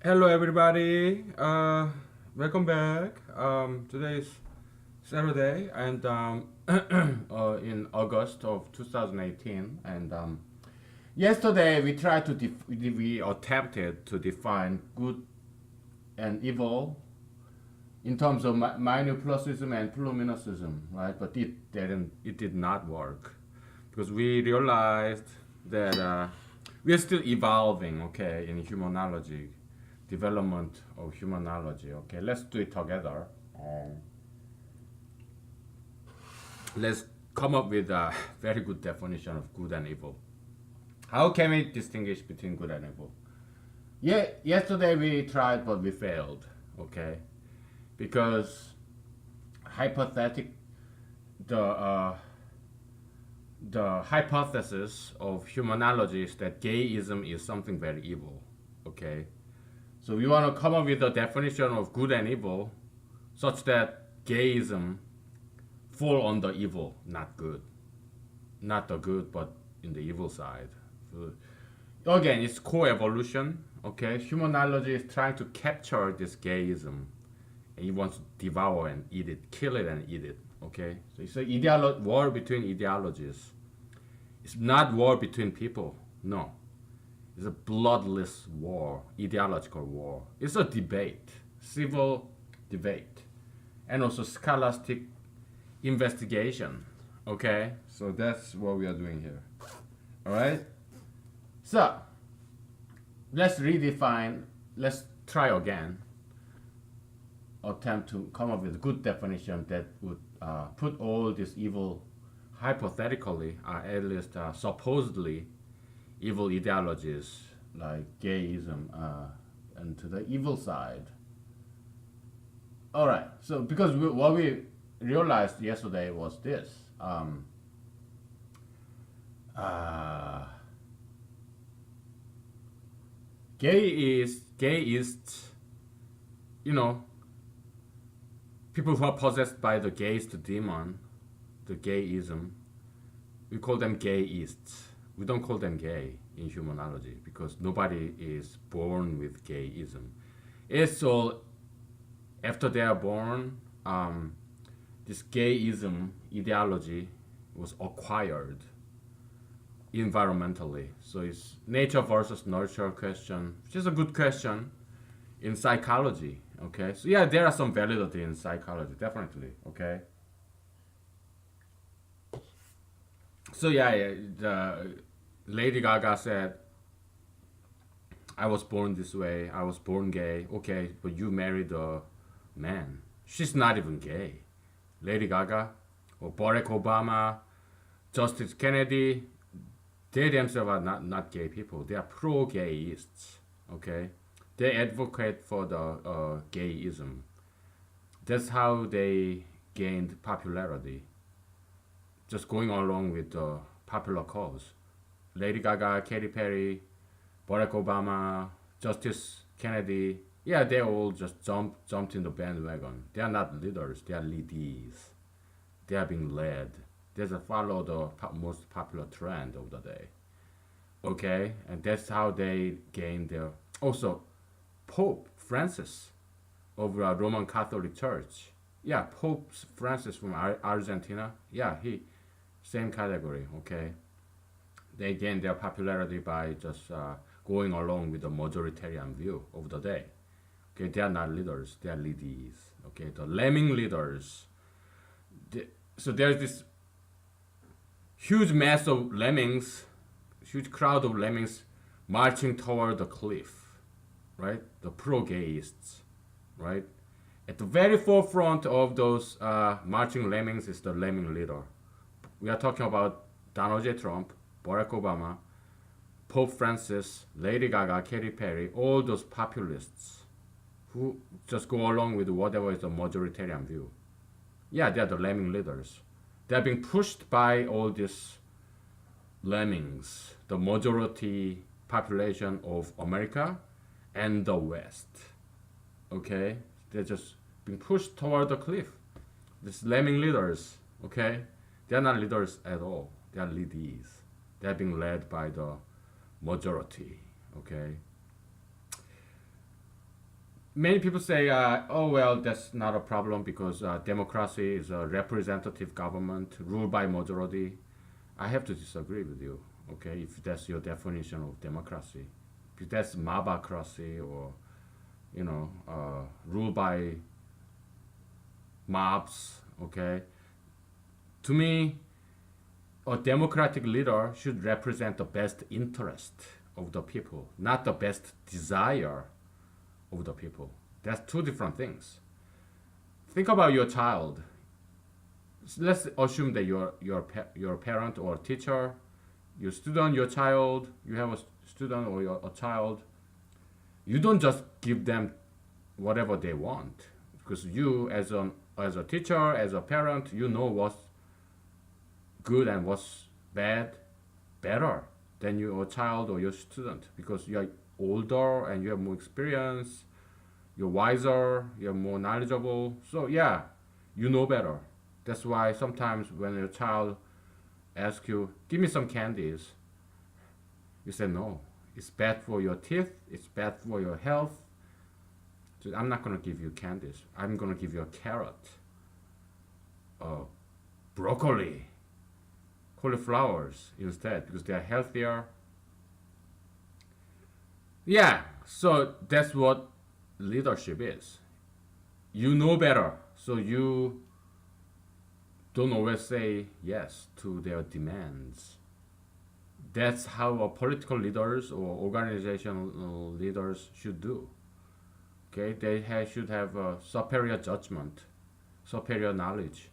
Hello, everybody. Welcome back. Today is Saturday, and in August of 2018. And yesterday we tried to we attempted to define good and evil in terms of minor-plussism and pluminosism, right? But it did not work because we realized that we are still evolving, okay, in humanology, development of humanology. Okay, let's do it together. Let's come up with a very good definition of good and evil. How can we distinguish between good and evil? Yeah, yesterday we tried, but we failed. Okay, because hypothetic the the hypothesis of humanology is that gayism is something very evil. Okay, so we want to come up with a definition of good and evil, such that gayism fall on the evil, not good, not the good, but in the evil side. So, again, it's co-evolution. Okay, humanology is trying to capture this gayism, and he wants to devour and eat it, kill it and eat it. Okay, so it's a war between ideologies. It's not war between people. No, it's a bloodless war, ideological war. It's a debate, civil debate, and also scholastic investigation. Okay, so that's what we are doing here. All right. So let's redefine. Let's try again. Attempt to come up with a good definition that would put all this evil, hypothetically, at least supposedly, evil ideologies like gayism into the evil side. All right. So because what we realized yesterday was this. Uh, gayist, you know, people who are possessed by the gayist demon, the gayism, we call them gayists. We don't call them gay in humanology because nobody is born with gayism. It's all after they are born. This gayism ideology was acquired environmentally. So it's nature versus nurture question, which is a good question in psychology. Okay, so yeah, there are some validity in psychology, definitely. Okay, so yeah, the Lady Gaga said, "I was born this way. I was born gay." Okay, but you married a man. She's not even gay. Lady Gaga or Barack Obama, Justice Kennedy, they themselves are not gay people. They are pro-gayists. Okay, they advocate for the gayism. That's how they gained popularity, just going along with the popular cause. Lady Gaga, Katy Perry, Barack Obama, Justice Kennedy, yeah, they all just jumped in the bandwagon. They are not leaders, they are leadees. They are being led. They just follow the most popular trend of the day. Okay, and that's how they gained their. Also, Pope Francis of Roman Catholic Church. Yeah, Pope Francis from Argentina. Yeah, he same category. Okay, they gained their popularity by just going along with the majoritarian view of the day. Okay, they are not leaders; they are leadees. Okay, the lemming leaders. So there's this huge mass of lemmings, huge crowd of lemmings marching toward the cliff, right? The pro-gayists, right? At the very forefront of those marching lemmings is the lemming leader. We are talking about Donald J. Trump, Barack Obama, Pope Francis, Lady Gaga, Katy Perry, all those populists who just go along with whatever is the majoritarian view. Yeah, they are the lemming leaders. They are being pushed by all these lemmings, the majority population of America and the West. Okay, they're just being pushed toward the cliff. These lemming leaders. Okay, they are not leaders at all. They are leadees. They are being led by the majority. Okay. many people say, oh well, that's not a problem because democracy is a representative government ruled by majority. I have to disagree with you. Okay, if that's your definition of democracy, if that's mobocracy or ruled by mobs. Okay, to me, a democratic leader should represent the best interest of the people, not the best desire of the people. That's two different things. Think about your child. Let's assume that your parent or teacher, your student, your child, you have a student or a child. You don't just give them whatever they want because you as a teacher, as a parent, you know what's good and what's bad better than your child or your student because you are older and you have more experience, you're wiser, you're more knowledgeable. So yeah, you know better. That's why sometimes when your child asks you, give me some candies, you say no. It's bad for your teeth, it's bad for your health. So I'm not gonna give you candies. I'm gonna give you a carrot, broccoli, cauliflowers instead because they are healthier. Yeah, so that's what leadership is. You know better, so you don't always say yes to their demands. That's how a political leaders or organizational leaders should do. Okay, they should have a superior judgment, superior knowledge,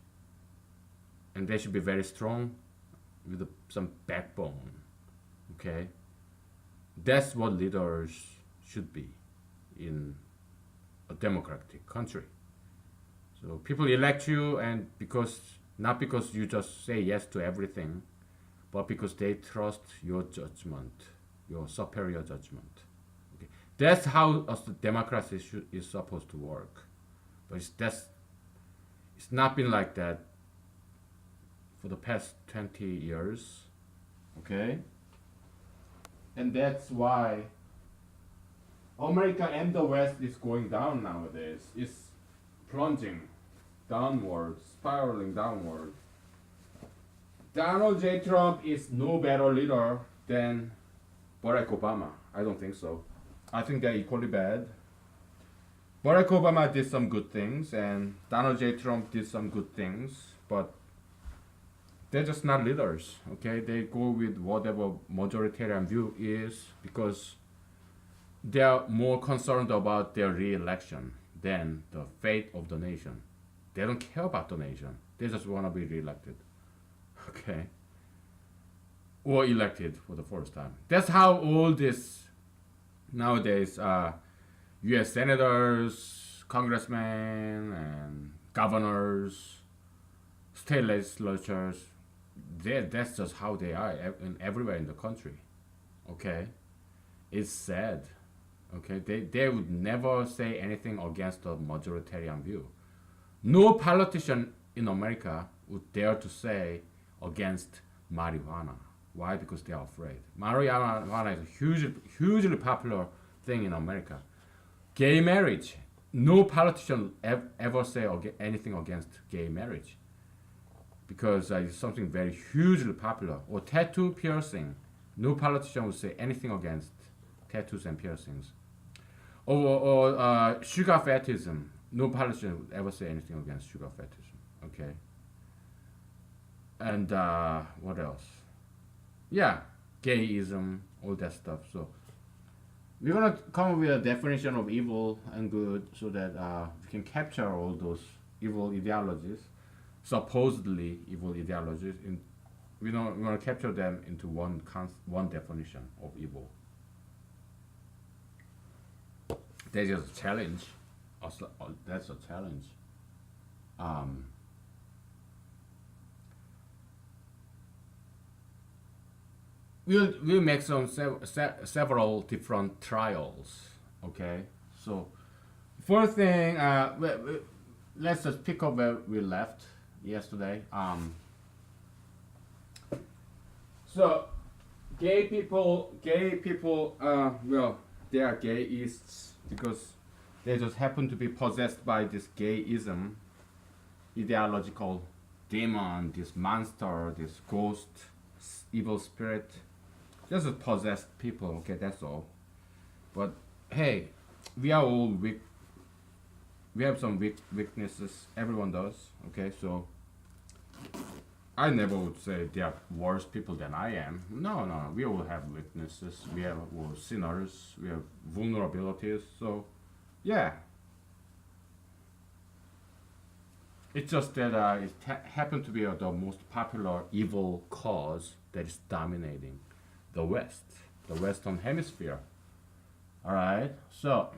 and they should be very strong with some backbone. Okay, that's what leaders should be in a democratic country. So people elect you, and because not because you just say yes to everything, but because they trust your judgment, your superior judgment. Okay, that's how democracy is supposed to work. But it's not been like that for the past 20 years. Okay, and that's why America and the West is going down nowadays. It's plunging downward, spiraling downward. Donald J. Trump is no better leader than Barack Obama. I don't think so. I think they're equally bad. Barack Obama did some good things, and Donald J. Trump did some good things, but they're just not leaders. Okay, they go with whatever majoritarian view is because they are more concerned about their re-election than the fate of the nation. They don't care about the nation. They just want to be re-elected. Okay. Or elected for the first time. That's how all this nowadays U.S. senators, congressmen, and governors, state legislatures, that's just how they are everywhere in the country. Okay. It's sad. Okay, they would never say anything against the majoritarian view. No politician in America would dare to say against marijuana. Why? Because they are afraid. Marijuana is a hugely popular thing in America. Gay marriage. No politician ever say anything against gay marriage because it's something very hugely popular. Or tattoo piercing. No politician would say anything against tattoos and piercings. Or sugar fetishism. No politician would ever say anything against sugar fetishism. Okay. And what else? Yeah, gayism, all that stuff. So we're gonna come up with a definition of evil and good so that we can capture all those evil ideologies, supposedly evil ideologies. We're gonna capture them into one definition of evil. That's just a challenge. That's a challenge. We'll make some several different trials. Okay, so first thing, let's just pick up where we left yesterday. So gay people, well, they are gayists because They just happen to be possessed by this gayism, ideological demon, this monster, this ghost, evil spirit. Just possessed people, okay, that's all. But hey, we are all weak. We have some weaknesses. Everyone does, okay? So I never would say they are worse people than I am. No, no, we all have weaknesses. We have sinners. We have vulnerabilities. So yeah, it's just that it happened to be the most popular evil cause that is dominating the West, the Western Hemisphere. All right. So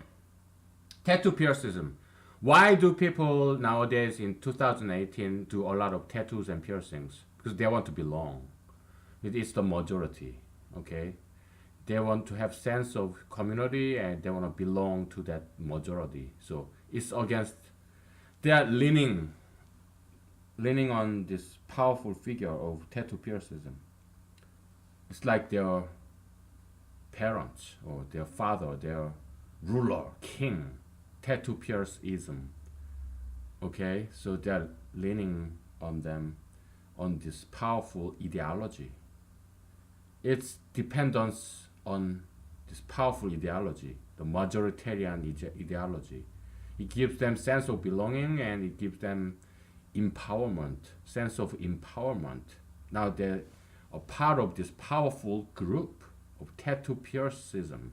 tattoo piercism. Why do people nowadays in 2018 do a lot of tattoos and piercings? Because they want to belong. It is the majority. Okay. They want to have sense of community and they want to belong to that majority. So it's against. They are leaning on this powerful figure of tattoo piercism. It's like their parents or their father, their ruler, king, tattoo piercism. Okay, so they're leaning on them, on this powerful ideology. It's dependence on this powerful ideology, the majoritarian ideology. It gives them sense of belonging and it gives them empowerment, sense of empowerment. Now they're a part of this powerful group of tattoo piercism.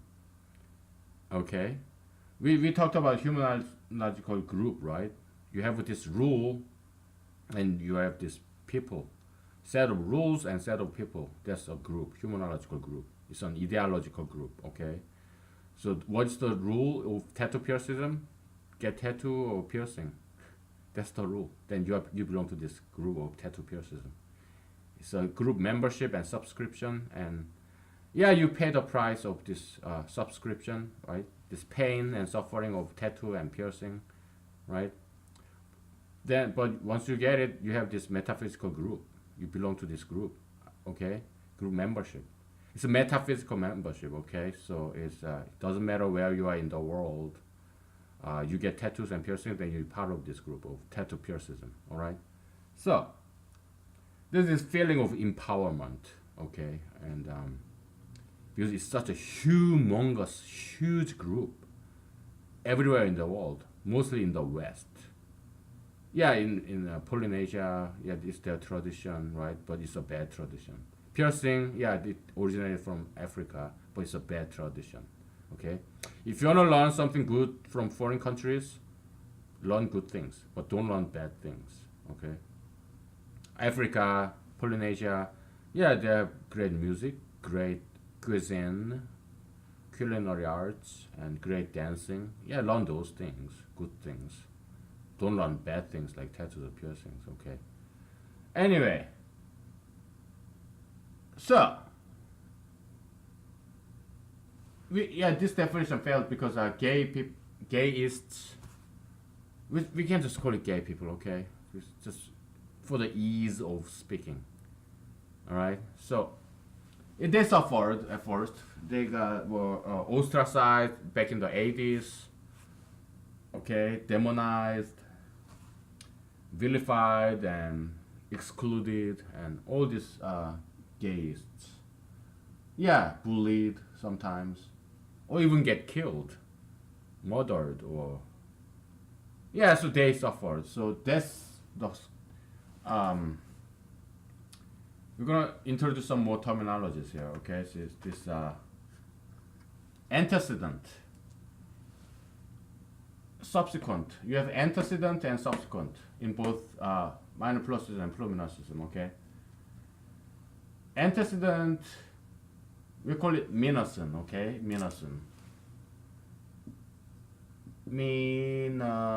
Okay, we talked about humanological group, right? You have this rule, and you have this people, set of rules and set of people. That's a group, humanological group. It's an ideological group. Okay, so what's the rule of tattoo piercism? Get tattoo or piercing. That's the rule. Then you belong to this group of tattoo piercism. It's a group membership and subscription, and yeah, you pay the price of this subscription, right? This pain and suffering of tattoo and piercing, right? Then, but once you get it, you have this metaphysical group. You belong to this group, okay? Group membership. It's a metaphysical membership, okay? So it doesn't matter where you are in the world. You get tattoos and piercings, then you're part of this group of tattoo piercism, all right? So there's this feeling of empowerment, okay? And because it's such a humongous, huge group everywhere in the world, mostly in the West. Yeah, in Polynesia, yeah, it's their tradition, right? But it's a bad tradition. Piercing, yeah, it originated from Africa, but it's a bad tradition, okay? If you want to learn something good from foreign countries, learn good things, but don't learn bad things, okay? Africa, Polynesia, yeah, they have great music, great cuisine, culinary arts, and great dancing. Yeah, learn those things, good things. Don't learn bad things like tattoos or piercings, okay? Anyway, so this definition failed because gayists. We can't just call it gay people, okay? It's just for the ease of speaking. All right, so they suffered at first. They were ostracized back in the 80s. Okay, demonized, vilified, and excluded, and all these gayists. Yeah, bullied sometimes, or even get killed, murdered, or yeah. So they suffered. So that's the we're gonna introduce some more terminologies here. Okay, so it's this antecedent, subsequent. You have antecedent and subsequent in both minor pluses and pluminasism. Okay. Antecedent, we call it minasin. Okay, minasin. Minasin.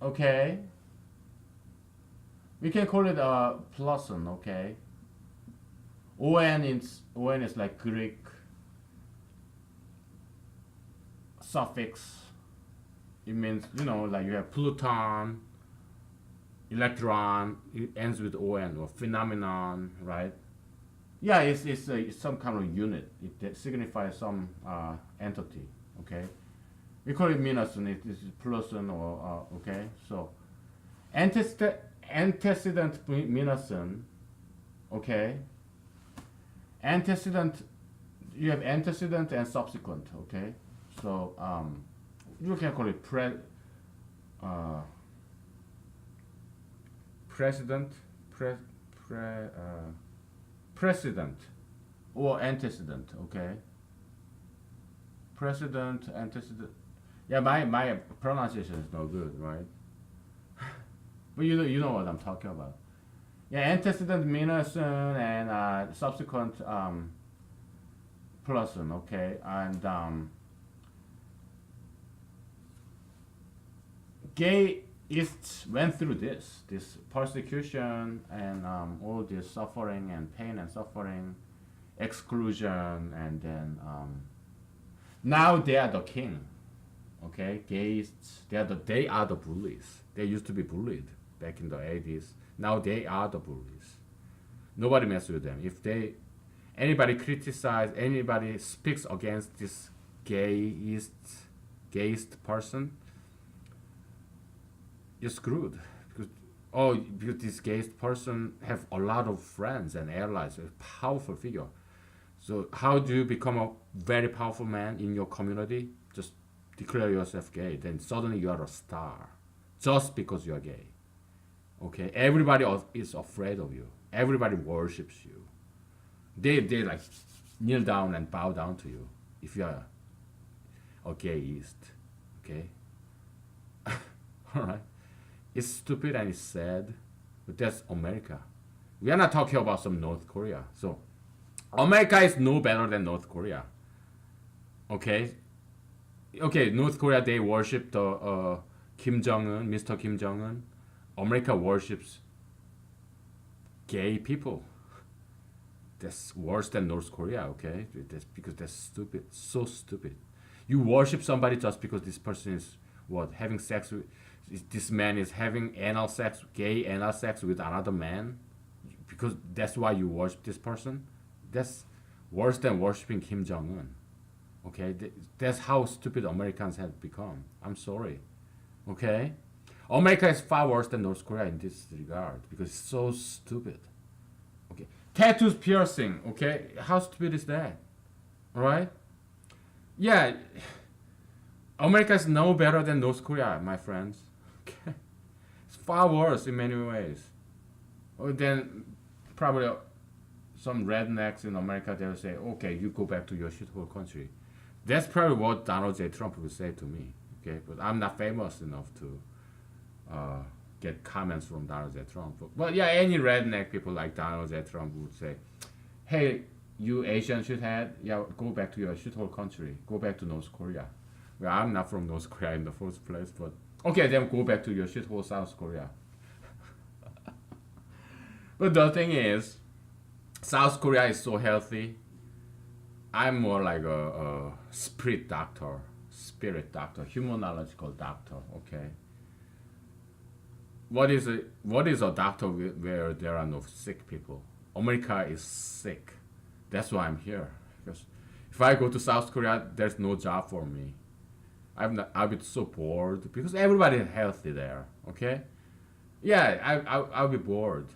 Okay. We can call it a pluson. Okay. On is like Greek suffix. It means, like you have Pluton, electron. It ends with on, or phenomenon, right? Yeah, it's some kind of unit. It signifies some entity. Okay, we call it minus, it is person or okay. So antecedent minus, okay. Antecedent, you have antecedent and subsequent. Okay, so you can call it uh, president, pre, precedent, or antecedent. Okay, precedent, antecedent. Yeah, my pronunciation is no good, right? But you know what I'm talking about. Yeah, antecedent minus and subsequent person. Okay, and gayists went through this persecution and all this suffering and pain and suffering, exclusion, and then now they are the king. Okay, gaists, they are the bullies. They used to be bullied back in the 80s. Now they are the bullies. Nobody messes with them. If they anybody criticize, anybody speaks against this gayist gayist person, you're screwed because because this gayist person have a lot of friends and allies, a powerful figure. So how do you become a very powerful man in your community? Just declare yourself gay. Then suddenly you are a star, just because you are gay. Okay, everybody is afraid of you. Everybody worships you. They like kneel down and bow down to you if you are a gayist. Okay, all right. It's stupid and it's sad, but that's America. We are not talking about some North Korea. So America is no better than North Korea. Okay, okay. North Korea, they worship the Kim Jong Un, Mr. Kim Jong Un. America worships gay people. That's worse than North Korea. Okay, that's because that's stupid. So stupid. You worship somebody just because this person is what having sex with. This man is having anal sex, gay anal sex with another man, because that's why you worship this person. That's worse than worshiping Kim Jong Un. Okay, that's how stupid Americans have become. I'm sorry. Okay, America is far worse than North Korea in this regard because it's so stupid. Okay, tattoos, piercing. Okay, how stupid is that? All right. Yeah, America is no better than North Korea, my friends. Okay, it's far worse in many ways. Or then probably some rednecks in America, they'll say, okay, you go back to your shithole country. That's probably what Donald J. Trump would say to me. Okay, but I'm not famous enough to uh, get comments from Donald J. Trump. But yeah, any redneck people like Donald J. Trump would say, hey, you Asian shithead, yeah, go back to your shithole country. Go back to North Korea. Well, I'm not from North Korea in the first place, but okay, then go back to your shithole South Korea. But the thing is, South Korea is so healthy. I'm more like a spirit doctor, humanological doctor. Okay. What is a doctor where there are no sick people? America is sick. That's why I'm here. Because if I go to South Korea, there's no job for me. I'll be so bored because everybody is healthy there. Okay. Yeah, I'll be bored.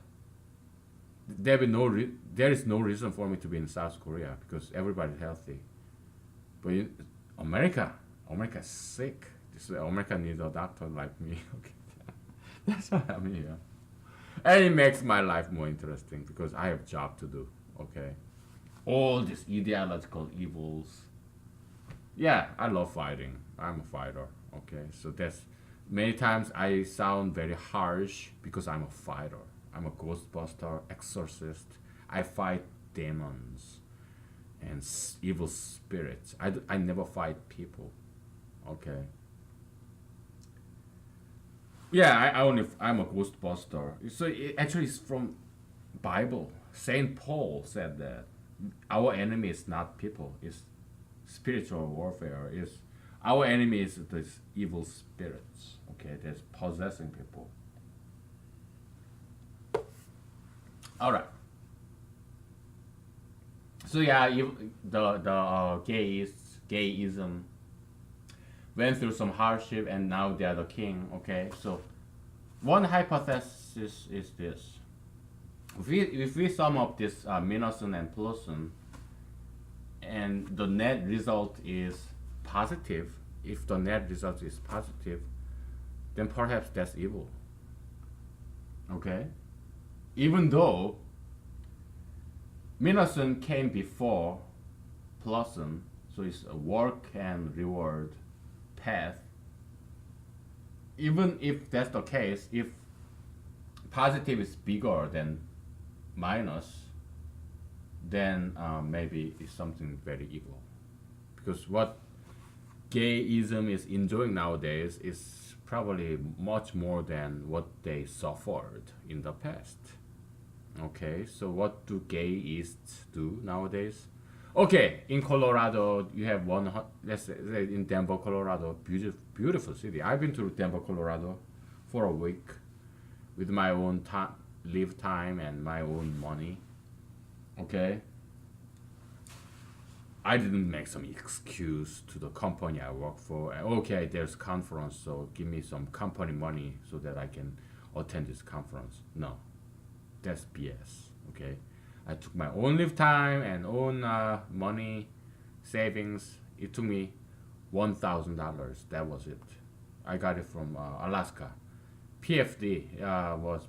There is no reason for me to be in South Korea because everybody's healthy. But America is sick. America needs a doctor like me. Okay, that's why I'm here, and it makes my life more interesting because I have job to do. Okay, all these ideological evils. Yeah, I love fighting. I'm a fighter. Okay, so that's many times I sound very harsh because I'm a fighter. I'm a ghostbuster, exorcist. I fight demons and evil spirits. I never fight people. Okay. Yeah, I'm a ghostbuster. So actually, it's from Bible. Saint Paul said that our enemy is not people. It's spiritual warfare. Is our enemy is these evil spirits. Okay, that's possessing people. All right. So yeah, if gayism went through some hardship and now they are the king. Okay, so one hypothesis is this: if we sum up this Minelson and Pearson, and the net result is positive, if the net result is positive, then perhaps that's evil. Okay, even though Minelson came before Pearson, so it's a work and reward path. Even if that's the case, if positive is bigger than minus, then maybe it's something very evil. Because what gayism is enjoying nowadays is probably much more than what they suffered in the past. Okay, so what do gayists do nowadays? Okay, in Colorado, you have let's say in Denver, Colorado, beautiful city. I've been to Denver, Colorado for a week with my own time, live time, and my own money. Okay, I didn't make some excuse to the company I work for. Okay, there's conference, so give me some company money so that I can attend this conference. No, that's BS. Okay, I took my own live time and own money savings. It took me $1,000. That was it. I got it from Alaska. PFD was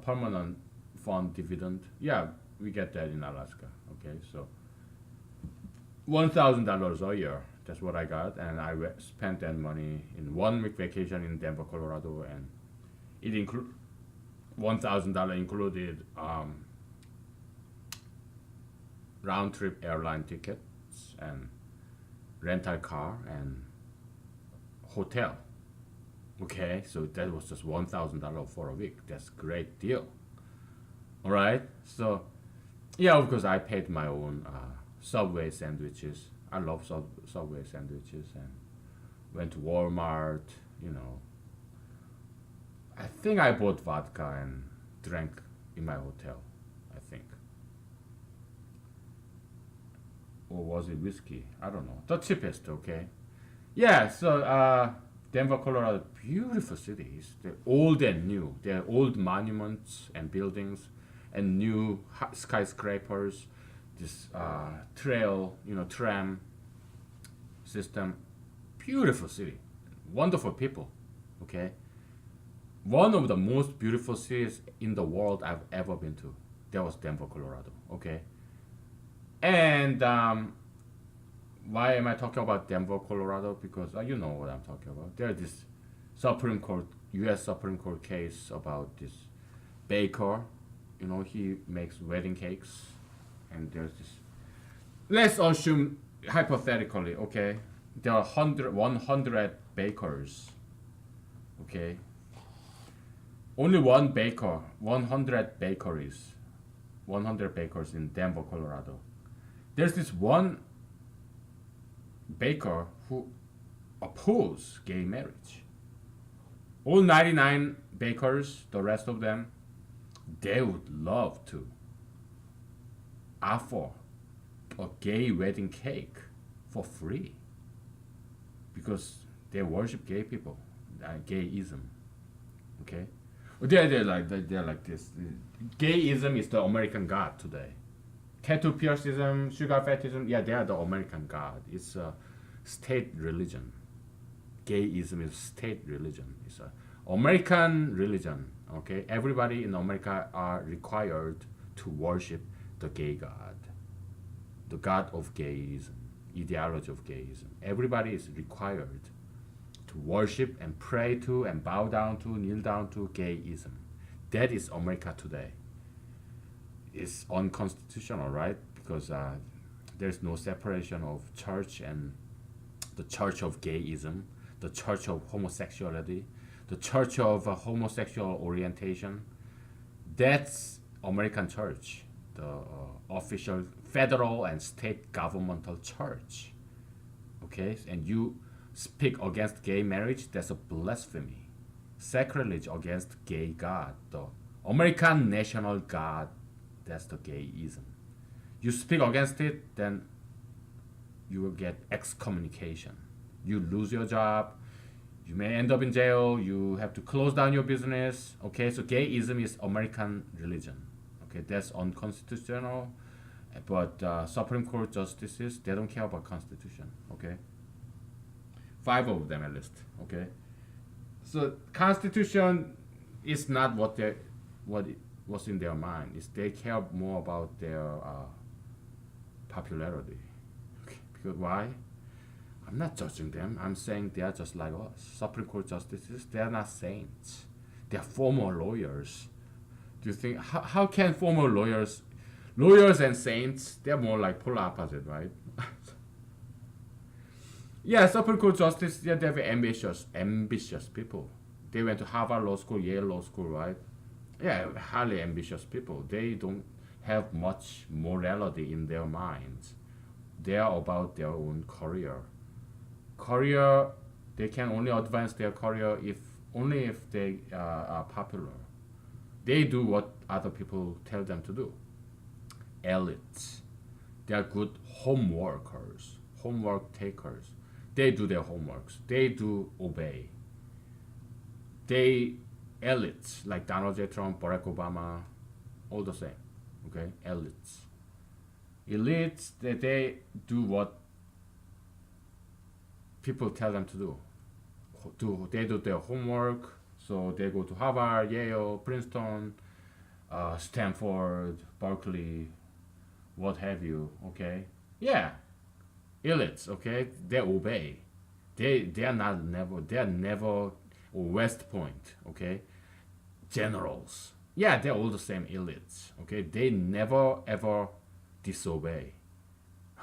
permanent fund dividend. Yeah, we get that in Alaska. Okay, so $1,000 a year. That's what I got, and I spent that money in 1 week vacation in Denver, Colorado, and it include $1,000 included round trip airline tickets and rental car and hotel. Okay, so that was just $1,000 for a week. That's a great deal. All right, so yeah, of course I paid my own Subway sandwiches. I love Subway sandwiches, and went to Walmart. You know, I think I bought vodka and drank in my hotel. I think, or was it whiskey? I don't know. The cheapest, okay. Yeah. So Denver, Colorado, beautiful cities. They're old and new. They're old monuments and buildings, and new skyscrapers. This trail, tram system. Beautiful city, wonderful people. Okay, one of the most beautiful cities in the world I've ever been to. That was Denver, Colorado. Okay, and why am I talking about Denver, Colorado? Because you know what I'm talking about. There's this Supreme Court, U.S. Supreme Court case about this baker. He makes wedding cakes, and there's this. Let's assume hypothetically, okay, there are 100 bakers. Okay, only one baker, 100 bakeries, 100 bakers in Denver, Colorado. There's this one baker who oppose gay marriage. All 99 bakers, the rest of them, they would love to offer a gay wedding cake for free because they worship gay people, gayism. Okay, they're like this. Gayism is the American God today. Tattoo piercism, sugar fetishism, yeah, they are the American God. It's a state religion. Gayism is state religion. It's a American religion. Okay, everybody in America are required to worship the gay God, the God of gayism, ideology of gayism. Everybody is required to worship and pray to and bow down to, kneel down to gayism. That is America today. It's unconstitutional, right? Because there's no separation of church and the church of gayism, the church of homosexuality, the church of homosexual orientation. That's American church, the official federal and state governmental church. Okay, and you speak against gay marriage, that's a blasphemy, sacrilege against gay God, the American national God. That's the gayism. You speak against it, then you will get excommunication. You lose your job. You may end up in jail. You have to close down your business. Okay, so gayism is American religion. Okay, that's unconstitutional. But Supreme Court justices, they don't care about Constitution. Okay, five of them at least. Okay, so Constitution is not what it was in their mind. It's they care more about their popularity. Okay, because why? I'm not judging them. I'm saying they are just like us. Supreme Court justices, they are not saints. They are former lawyers. Do you think how can former lawyers and saints, they're more like polar opposite, right? Yeah, Supreme Court justice, yeah, they're very ambitious people. They went to Harvard Law School, Yale Law School, right? Yeah, highly ambitious people. They don't have much morality in their minds. They are about their own career. They can only advance their career if only if they are popular. They do what other people tell them to do. Elites, they are good homework takers. They do their homeworks. They do obey. They elites like Donald J. Trump, Barack Obama, all the same. Okay, elites, they do what people tell them to do. They do their homework, so they go to Harvard, Yale, Princeton, Stanford, Berkeley, what have you. Okay, yeah, elites. Okay, they obey. They are never West Point. Okay, generals. Yeah, they're all the same elites. Okay, they never ever disobey.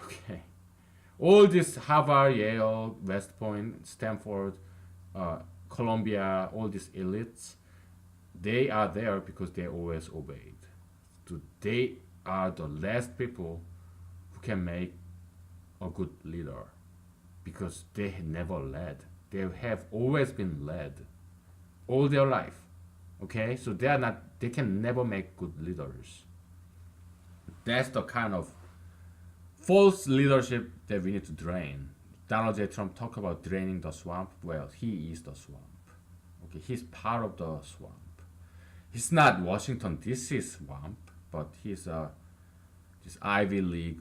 Okay, all this Harvard, Yale, West Point, Stanford, uh, Columbia, all these elites, they are there because they always obeyed. So they are the last people who can make a good leader because they never led. They have always been led all their life. Okay, so they are not. They can never make good leaders. That's the kind of false leadership that we need to drain. Donald J. Trump talked about draining the swamp. Well, he is the swamp. Okay, he's part of the swamp. He's not Washington D.C. swamp, but he's this Ivy League,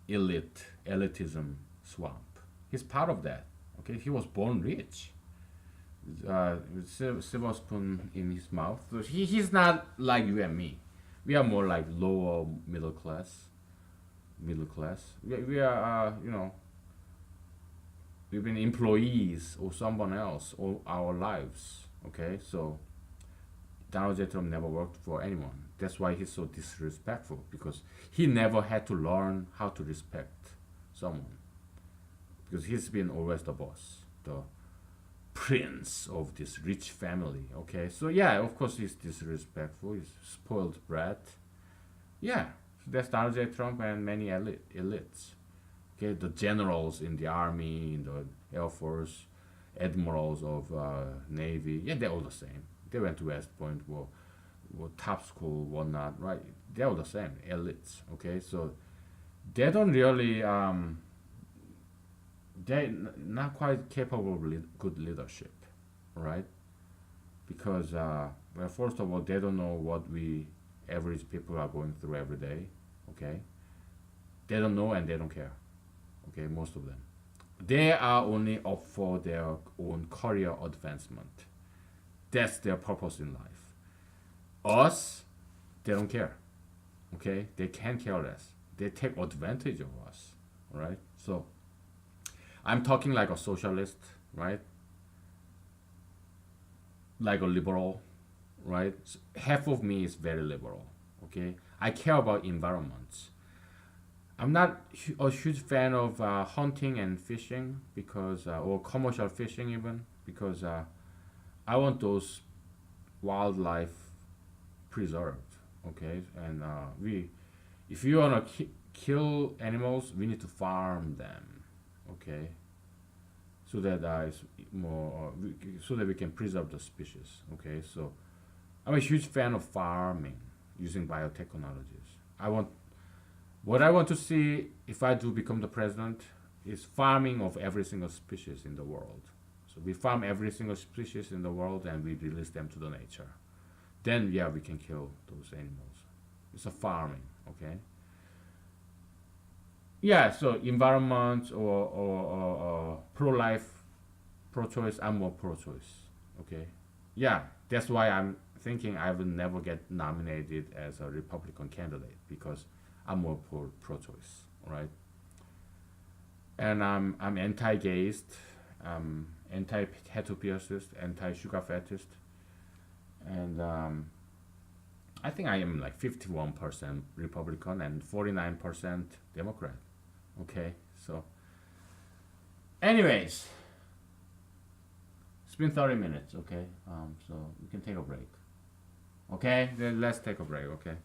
elitism swamp. He's part of that. Okay, he was born rich, with silver spoon in his mouth. So he's not like you and me. We are more like lower middle class. We are, we've been employees of someone else all our lives. Okay, so Donald J. Trump never worked for anyone. That's why he's so disrespectful because he never had to learn how to respect someone because he's been always the boss, the prince of this rich family. Okay, so yeah, of course he's disrespectful. He's spoiled brat. Yeah, that's Donald J. Trump and many elites. Okay, the generals in the army, in the air force, admirals of navy. Yeah, they're all the same. They went to West Point, were top school, whatnot, right? They're all the same, elites. Okay, so they don't really they're not quite capable of good leadership, right? Because well, first of all, they don't know what we average people are going through every day. Okay, they don't know and they don't care. Okay, most of them, they are only up for their own career advancement. That's their purpose in life. Us, they don't care. Okay, they can't care less. They take advantage of us. Right. So I'm talking like a socialist, right? Like a liberal, right? So half of me is very liberal. Okay, I care about environments. I'm not a huge fan of hunting and fishing because, or commercial fishing even, because I want those wildlife preserved. Okay, and if you wanna kill animals, we need to farm them. Okay, so that it's more, so that we can preserve the species. Okay, so I'm a huge fan of farming. using biotechnologies. I want what I want to see if I do become the president is farming of every single species in the world. So we farm every single species in the world and we release them to the nature. Then yeah, we can kill those animals. It's a farming, okay? Yeah, so environment or pro-life, pro-choice, I'm more pro-choice, okay? Yeah, that's why I'm thinking I will never get nominated as a Republican candidate because I'm more pro-choice, right? And I'm anti-gayist, anti-heteropiercist, anti-sugar fatist, and I think I am like 51% Republican and 49% Democrat. Okay, so anyways, it's been 30 minutes. Okay, so we can take a break. Okay, then let's take a break. Okay.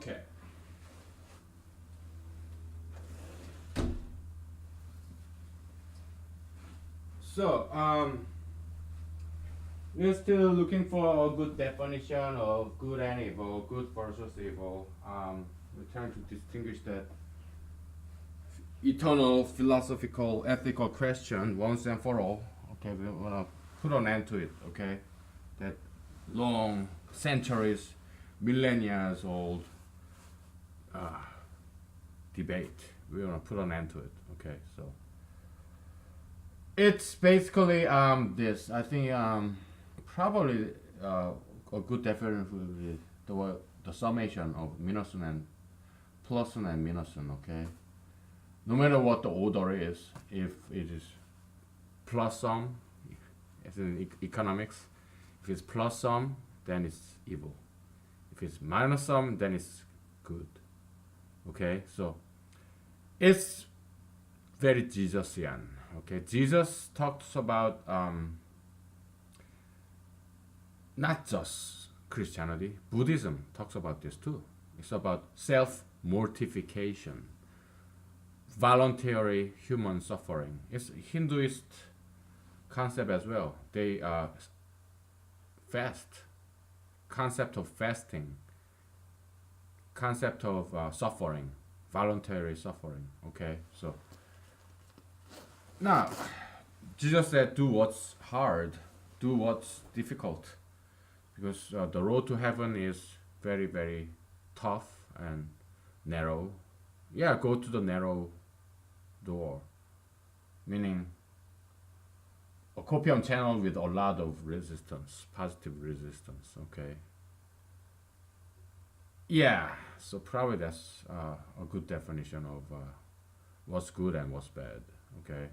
Okay. So, we're still looking for a good definition of good and evil, good versus evil. We're trying to distinguish that eternal philosophical ethical question once and for all. Okay, we wanna put an end to it. Okay, that long centuries, millennia old uh, debate. We wanna put an end to it. Okay, so it's basically this. I think probably a good definition would be the summation of minusen and plusen and minusen. Okay, no matter what the order is, if it is plus sum, as in economics, if it's plus sum, then it's evil. If it's minus sum, then it's good. Okay, so it's very Jesusian. Okay, Jesus talks about not just Christianity, Buddhism talks about this too. It's about self mortification, voluntary human suffering. It's Hinduist concept as well. They fast, concept of fasting, concept of suffering, voluntary suffering. Okay, so now Jesus said, "Do what's hard, do what's difficult," because the road to heaven is very very tough and narrow. Yeah, go to the narrow door, meaning a copium channel with a lot of resistance, positive resistance. Okay. Yeah, so probably that's a good definition of what's good and what's bad. Okay.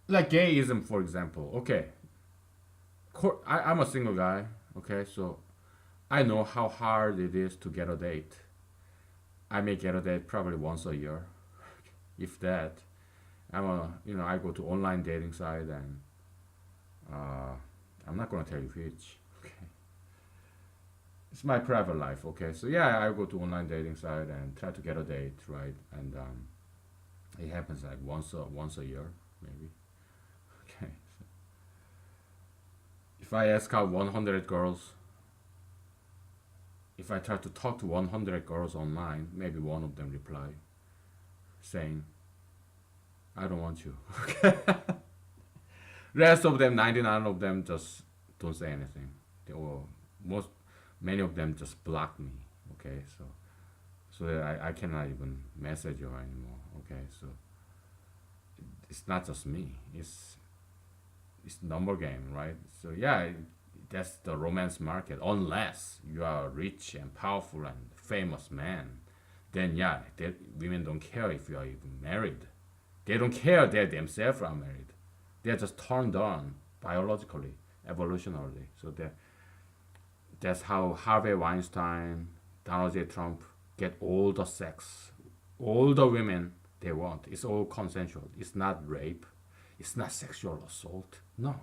Like gayism, for example. Okay, I'm a single guy. Okay, so I know how hard it is to get a date. I may get a date probably once a year, if that. I go to online dating site and uh, I'm not gonna tell you which. Okay, it's my private life. Okay, so yeah, I go to online dating site and try to get a date, right? And it happens like once a year, maybe. Okay, so if I ask out 100 girls, if I try to talk to 100 girls online, maybe one of them reply saying, "I don't want you." Okay. Rest of them, 99 of them, just don't say anything. Or most, many of them just block me. Okay, so that I cannot even message you anymore. Okay, so it's not just me. It's number game, right? So yeah, that's the romance market. Unless you are rich and powerful and famous man, then yeah, women don't care if you are even married. They don't care that themselves are married. They're just turned on biologically, evolutionarily. So that's how Harvey Weinstein, Donald J. Trump get all the sex, all the women they want. It's all consensual. It's not rape. It's not sexual assault. No,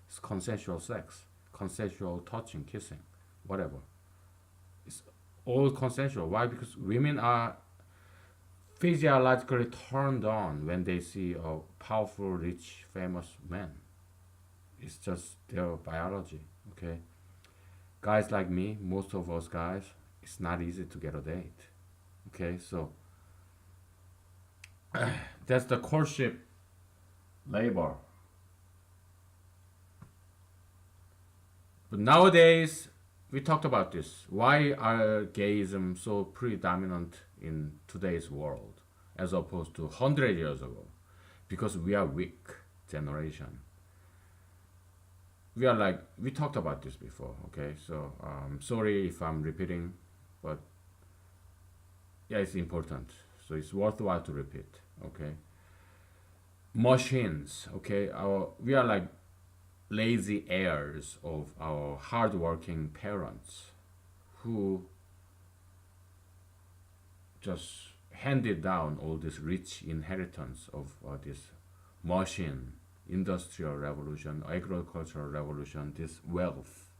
it's consensual sex, consensual touching, kissing, whatever. It's all consensual. Why? Because women are physiologically turned on when they see a powerful, rich, famous man. It's just their biology. Okay, guys like me, most of us guys, it's not easy to get a date. Okay, so that's the courtship labor. But nowadays, we talked about this. Why are gayism so predominant in today's world as opposed to 100 years ago? Because we are weak generation. We talked about this before. Okay, so sorry if I'm repeating, but yeah, it's important. So it's worthwhile to repeat. Okay, machines. Okay, we are like lazy heirs of our hardworking parents who just handed down all this rich inheritance of this machine, industrial revolution, agricultural revolution, this wealth,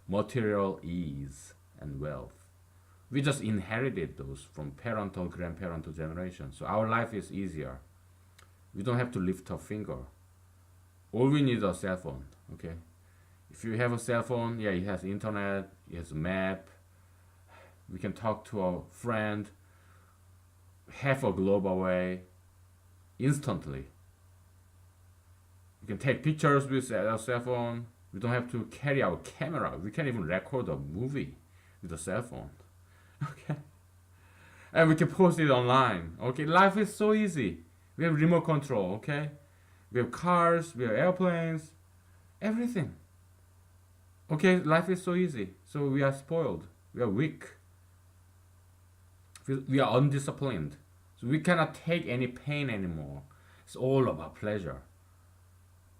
material ease, and wealth. We just inherited those from parental, grandparental generation. So our life is easier. We don't have to lift a finger. All we need is a cell phone. Okay. If you have a cell phone, yeah, it has internet, it has a map. We can talk to a friend half a globe away instantly. We can take pictures with a cell phone. We don't have to carry our camera. We can even record a movie with a cell phone. Okay. And we can post it online. Okay. Life is so easy. We have remote control. Okay. We have cars. We have airplanes. Everything. Okay. Life is so easy. So we are spoiled. We are weak. We are undisciplined. So we cannot take any pain anymore. It's all about pleasure.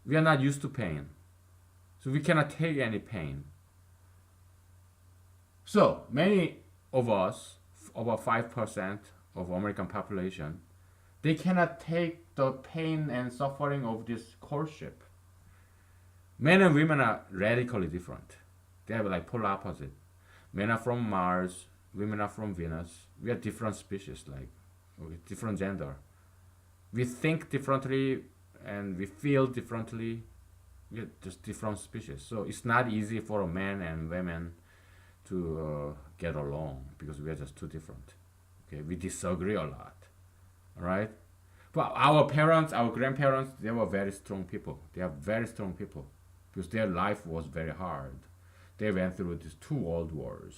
We are not used to pain. So we cannot take any pain. So many of us, about 5% of American population, they cannot take the pain and suffering of this courtship. Men and women are radically different. They have like polar opposite. Men are from Mars, women are from Venus. We are different species, like with different gender. We think differently and we feel differently. We are just different species. So it's not easy for a man and women to get along because we are just too different. Okay, we disagree a lot. All right, but our parents, our grandparents, they were very strong people. They are very strong people because their life was very hard. They went through these two world wars,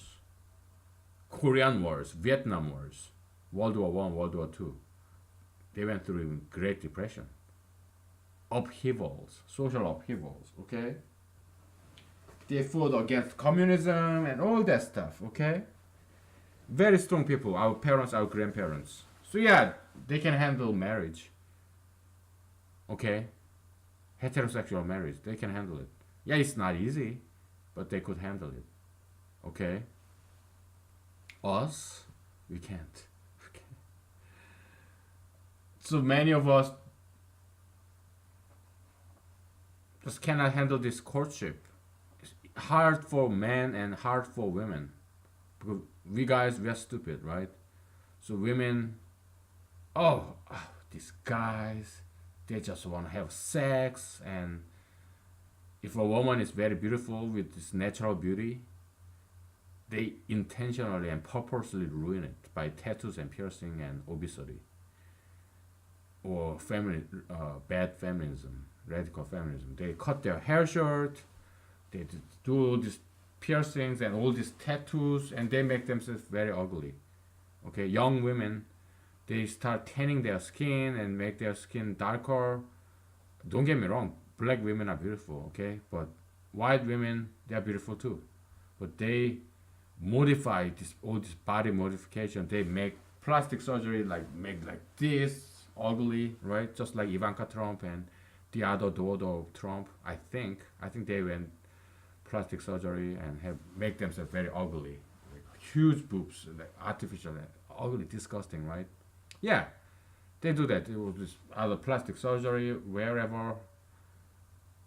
Korean wars, Vietnam wars, World War One, World War Two. They went through Great Depression, upheavals, social upheavals. Okay, they fought against communism and all that stuff. Okay, very strong people. Our parents, our grandparents. So yeah, they can handle marriage. Okay, heterosexual marriage, they can handle it. Yeah, it's not easy, but they could handle it. Okay, us, we can't. Okay. So many of us just cannot handle this courtship. It's hard for men and hard for women because we guys, we are stupid, right? So women, oh, these guys, they just want to have sex. And if a woman is very beautiful with this natural beauty, they intentionally and purposely ruin it by tattoos and piercing and obesity or bad feminism, radical feminism. They cut their hair short, they do these piercings and all these tattoos, and they make themselves very ugly. Okay, young women, they start tanning their skin and make their skin darker. Don't get me wrong, black women are beautiful, okay? But white women, they are beautiful too. But they modify all this body modification. They make plastic surgery, like make like this ugly, right? Just like Ivanka Trump and the other daughter of Trump. I think they went plastic surgery and have make themselves very ugly, like huge boobs, like artificial, ugly, disgusting, right? Yeah, they do that. It was this other plastic surgery wherever,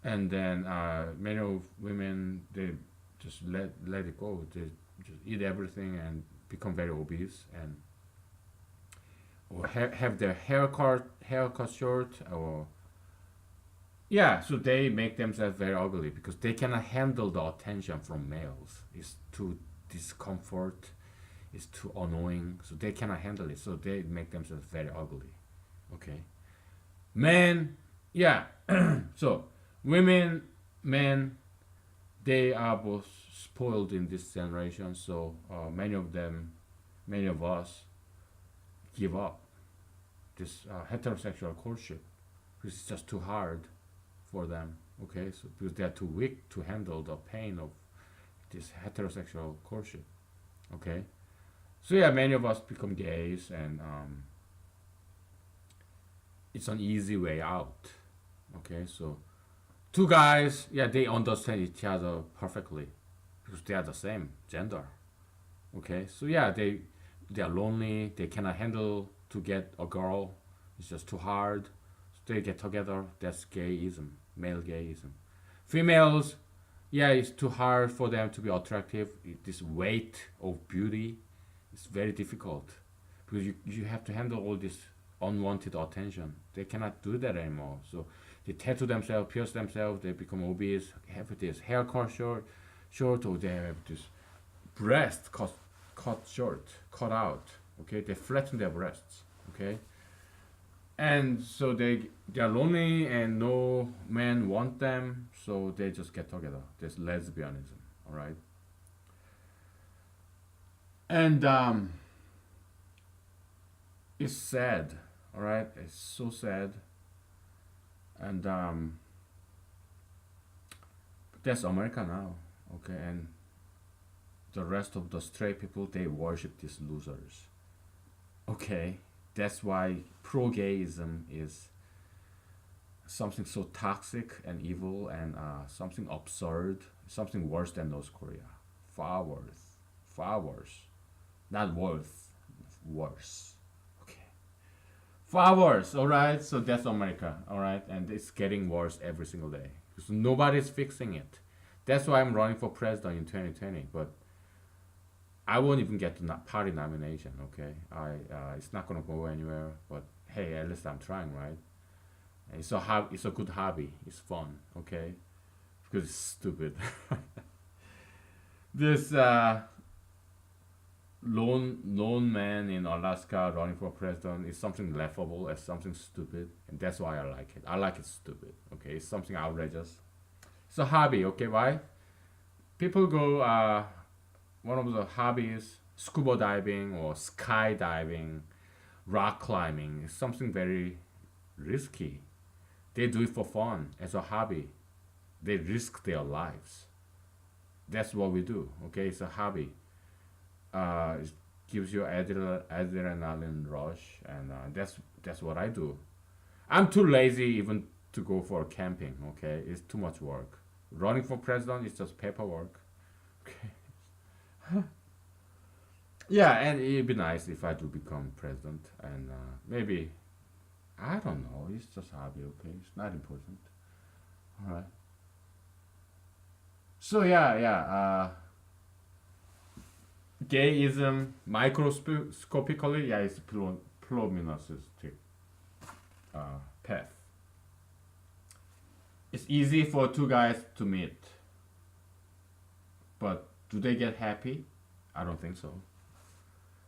and then many of women, they just let it go. They just eat everything and become very obese and or have their haircut short or yeah. So they make themselves very ugly because they cannot handle the attention from males. It's too discomfort. It's too annoying. So they cannot handle it. So they make themselves very ugly. Okay. Men, yeah. So women, men, they are both spoiled in this generation. So many of us, give up this heterosexual courtship because it's just too hard for them. Okay, so because they are too weak to handle the pain of this heterosexual courtship. Okay, so yeah, many of us become gays, and it's an easy way out. Okay, so two guys, yeah, they understand each other perfectly because they are the same gender. Okay, so yeah, they are lonely. They cannot handle to get a girl. It's just too hard. So they get together. That's gayism, male gayism. Females, Yeah, it's too hard for them to be attractive. This weight of beauty is very difficult because you have to handle all this unwanted attention. They cannot do that anymore. So they tattoo themselves, pierce themselves, they become obese, have this hair cut short, or they have this breast cut short, cut out. Okay, they flatten their breasts. Okay, and so they are lonely and no man want them, so they just get together. There's lesbianism. All right, and it's sad. All right, it's so sad, and that's America now. Okay, and the rest of the straight people, they worship these losers. Okay, that's why pro-gayism is something so toxic and evil and something absurd, something worse than North Korea. Far worse. Far worse. Not worth, worse. Okay. Far worse, alright? So that's America, alright? And it's getting worse every single day. Because nobody's fixing it. That's why I'm running for president in 2020. But I won't even get the party nomination, okay? It's not gonna go anywhere. But hey, at least I'm trying, right? It's a good hobby. It's fun, okay? Because it's stupid. This lone man in Alaska running for president is something laughable as something stupid, and that's why I like it. I like it stupid. Okay, it's something outrageous. It's a hobby. Okay, why? People go. One of the hobbies, scuba diving or skydiving, rock climbing, is something very risky. They do it for fun as a hobby. They risk their lives. That's what we do. Okay, it's a hobby. It gives you adrenaline rush, and that's what I do. I'm too lazy even to go for camping. Okay, it's too much work. Running for president is just paperwork. Okay. Yeah, and it'd be nice if I do become president, and maybe I don't know. It's just hobby. Okay, it's not important. All right. So yeah. Gayism microscopically, yeah, it's pluminonistic path. It's easy for two guys to meet, but do they get happy? I don't think so.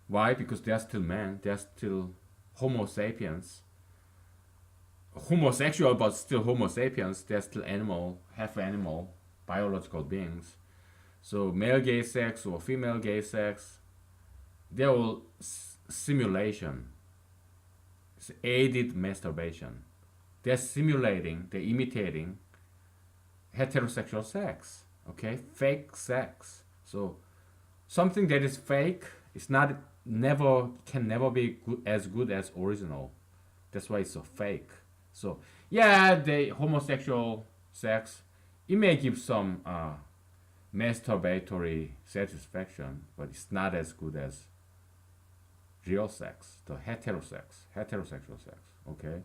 Why? Because they're still men. They're still Homo sapiens. Homosexual, but still Homo sapiens. They're still animal, half animal, biological beings. So male gay sex or female gay sex, they're all simulation. It's aided masturbation. They're simulating, they're imitating heterosexual sex. Okay, fake sex. So something that is fake is not never can never be good as original. That's why it's so fake. So yeah, the homosexual sex, it may give some masturbatory satisfaction, but it's not as good as real sex, the heterosexual sex. Okay,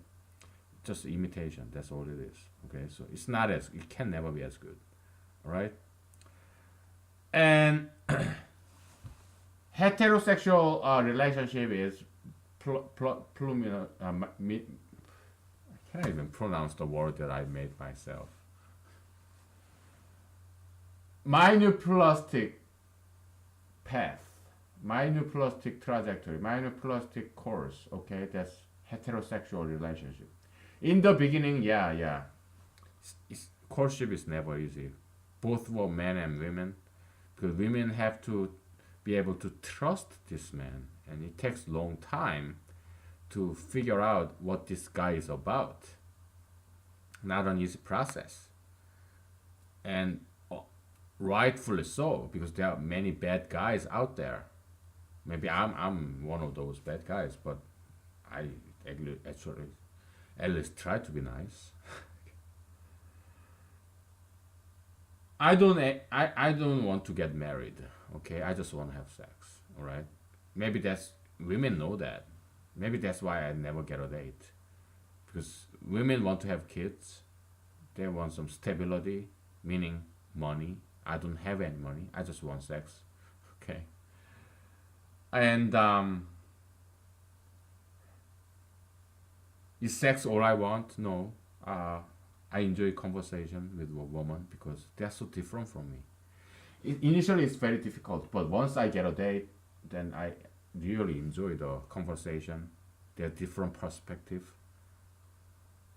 just imitation. That's all it is. Okay, so it can never be as good. All right, and heterosexual relationship is I can't even pronounce the word that I made myself. Minuplastic path, minuplastic trajectory, minuplastic course. Okay, that's heterosexual relationship. In the beginning, yeah. Courtship is never easy, both for men and women, because women have to be able to trust this man, and it takes long time to figure out what this guy is about. Not an easy process, and rightfully so, because there are many bad guys out there. Maybe I'm one of those bad guys, but I actually at least try to be nice. I don't want to get married. Okay, I just want to have sex. All right. Maybe that's women know that. Maybe that's why I never get a date, because women want to have kids. They want some stability, meaning money. I don't have any money. I just want sex. Okay. And is sex all I want? No. Uh, I enjoy conversation with a woman because they're so different from me. Initially, it's very difficult, but once I get a date, then I really enjoy the conversation. Their different perspective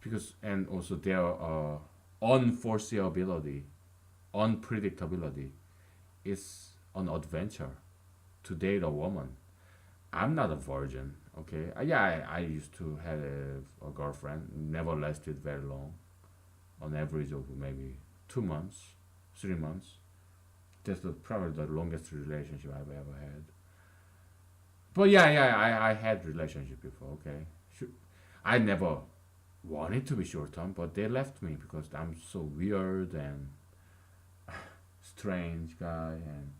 because and also their unforeseeability, unpredictability is an adventure to date a woman. I'm not a virgin, okay? Yeah, I used to have a girlfriend, never lasted very long, on average of maybe 2 months, 3 months. That's probably the longest relationship I've ever had. But yeah, I had relationship before, okay? I never wanted to be short term, but they left me because I'm so weird and strange guy, and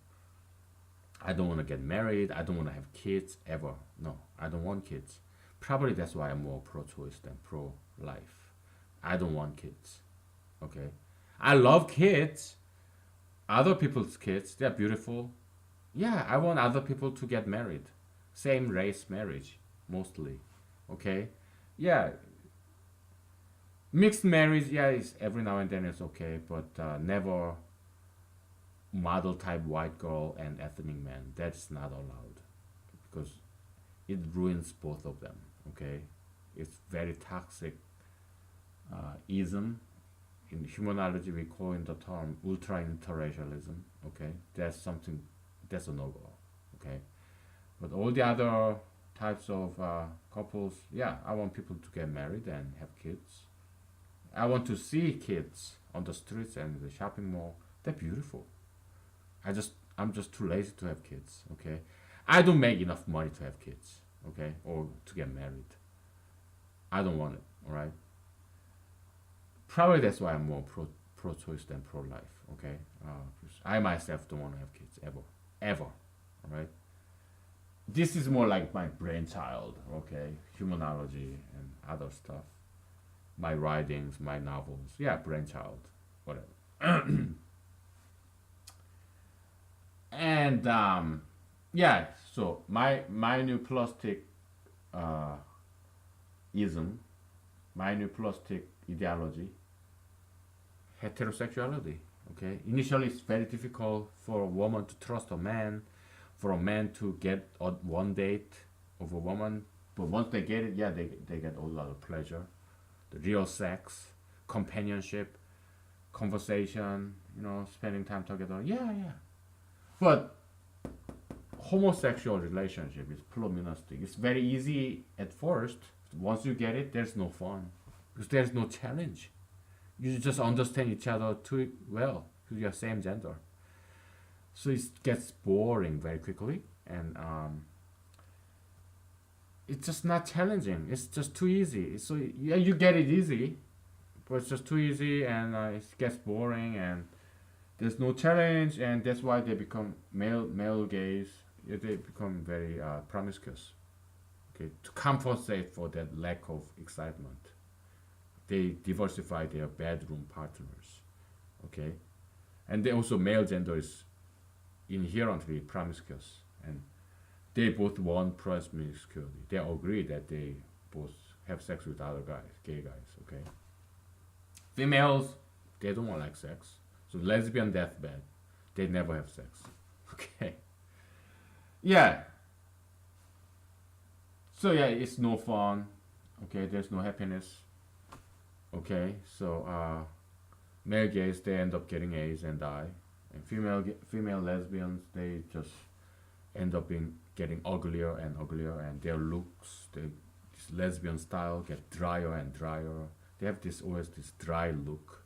I don't want to get married. I don't want to have kids ever. No, I don't want kids. Probably that's why I'm more pro-choice than pro-life. I don't want kids. Okay, I love kids. Other people's kids, they're beautiful. Yeah, I want other people to get married. Same race marriage, mostly. Okay, yeah, mixed marriage. Yeah, is every now and then it's okay, but never model type white girl and ethnic man. That's not allowed because it ruins both of them. Okay, it's very toxic ism. In humanology, we call in the term ultra interracialism. Okay, that's something that's a no go. Okay, but all the other types of couples, yeah, I want people to get married and have kids. I want to see kids on the streets and the shopping mall. They're beautiful. I'm just too lazy to have kids. Okay, I don't make enough money to have kids. Okay, or to get married. I don't want it. All right. Probably that's why I'm more pro choice than pro life. Okay, 'cause I myself don't want to have kids ever, ever. All right. This is more like my brainchild. Okay, humanology and other stuff. My writings, my novels. Yeah, brainchild. Whatever. And yeah, so my new plastic uh, ism, my new plastic ideology, heterosexuality. Okay, initially it's very difficult for a woman to trust a man, for a man to get on one date of a woman, but once they get it, yeah, they get a lot of pleasure, the real sex, companionship, conversation, spending time together. Yeah, yeah. But homosexual relationship is pluralistic. It's very easy at first. Once you get it, there's no fun because there's no challenge. You just understand each other too well because you're same gender. So it gets boring very quickly, and it's just not challenging. It's just too easy. So yeah, you get it easy, but it's just too easy, and it gets boring, and there's no challenge, and that's why they become male gays. Yeah, they become very promiscuous. Okay, to compensate for that lack of excitement, they diversify their bedroom partners. Okay, and they also male gender is inherently promiscuous, and they both want promiscuity. They agree that they both have sex with other guys, gay guys. Okay, females, they don't want like sex, so lesbian deathbed, they never have sex. Okay, yeah. So yeah, it's no fun. Okay, there's no happiness. Okay, so male gays they end up getting AIDS and die, and female lesbians they just end up being getting uglier and uglier, and their looks, this lesbian style, get drier and drier. They have this always this dry look.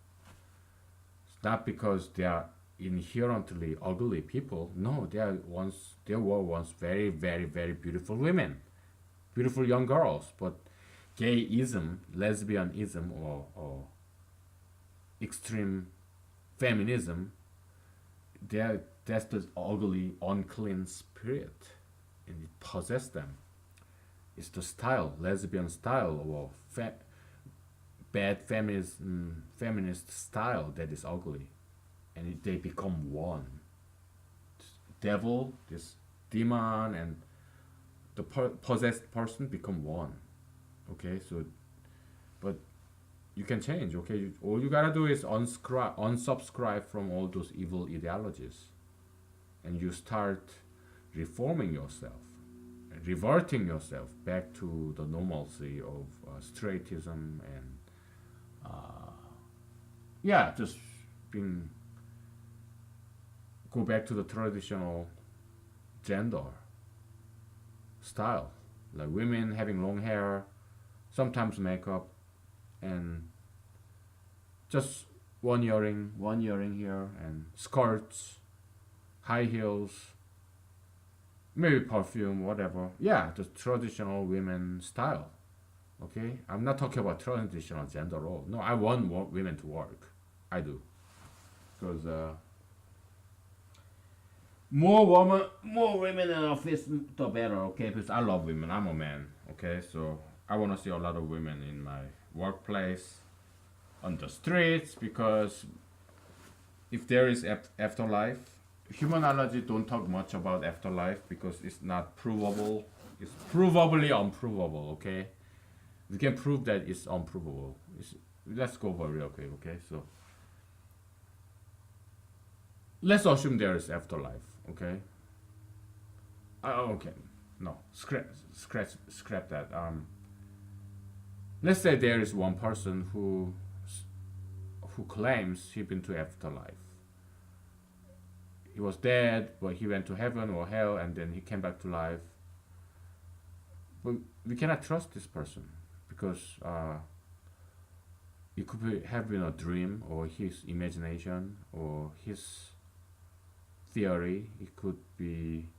It's not because they are inherently ugly people. No, they were once very very very beautiful women, beautiful young girls. But gayism, lesbianism, or extreme feminism, that's the ugly, unclean spirit, and it possesses them. It's the style, lesbian style, or bad feminist style that is ugly, and they become one. Devil, this demon, and the possessed person become one. Okay, so but you can change. Okay, all you gotta do is unsubscribe from all those evil ideologies, and you start reforming yourself, reverting yourself back to the normalcy of straightism and yeah, just being go back to the traditional gender style, like women having long hair, sometimes makeup, and just one earring here, and skirts, high heels, maybe perfume, whatever. Yeah, the traditional women style. Okay, I'm not talking about traditional gender role. No, I want women to work. I do, because more women in office, the better. Okay, because I love women. I'm a man. Okay, so I want to see a lot of women in my workplace, on the streets, because if there is afterlife, humanology don't talk much about afterlife because it's not provable. It's provably unprovable. Okay, we can prove that it's unprovable. Let's go over real quick. Okay, so let's assume there is afterlife. Okay. Okay. No, scrap that. Let's say there is one person who claims he been to afterlife. He was dead, but he went to heaven or hell, and then he came back to life. But we cannot trust this person because it could have been a dream or his imagination or his theory. It could be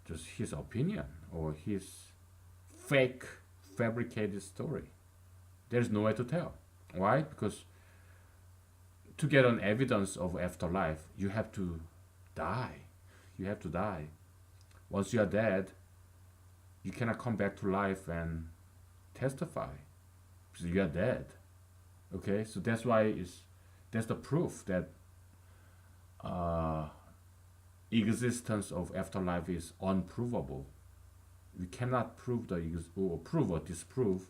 just his opinion or his fake fabricated story. There's no way to tell. Why? Because to get an evidence of afterlife, you have to die. You have to die. Once you are dead, you cannot come back to life and testify because you are dead. Okay, so that's the proof that existence of afterlife is unprovable. We cannot prove or prove or disprove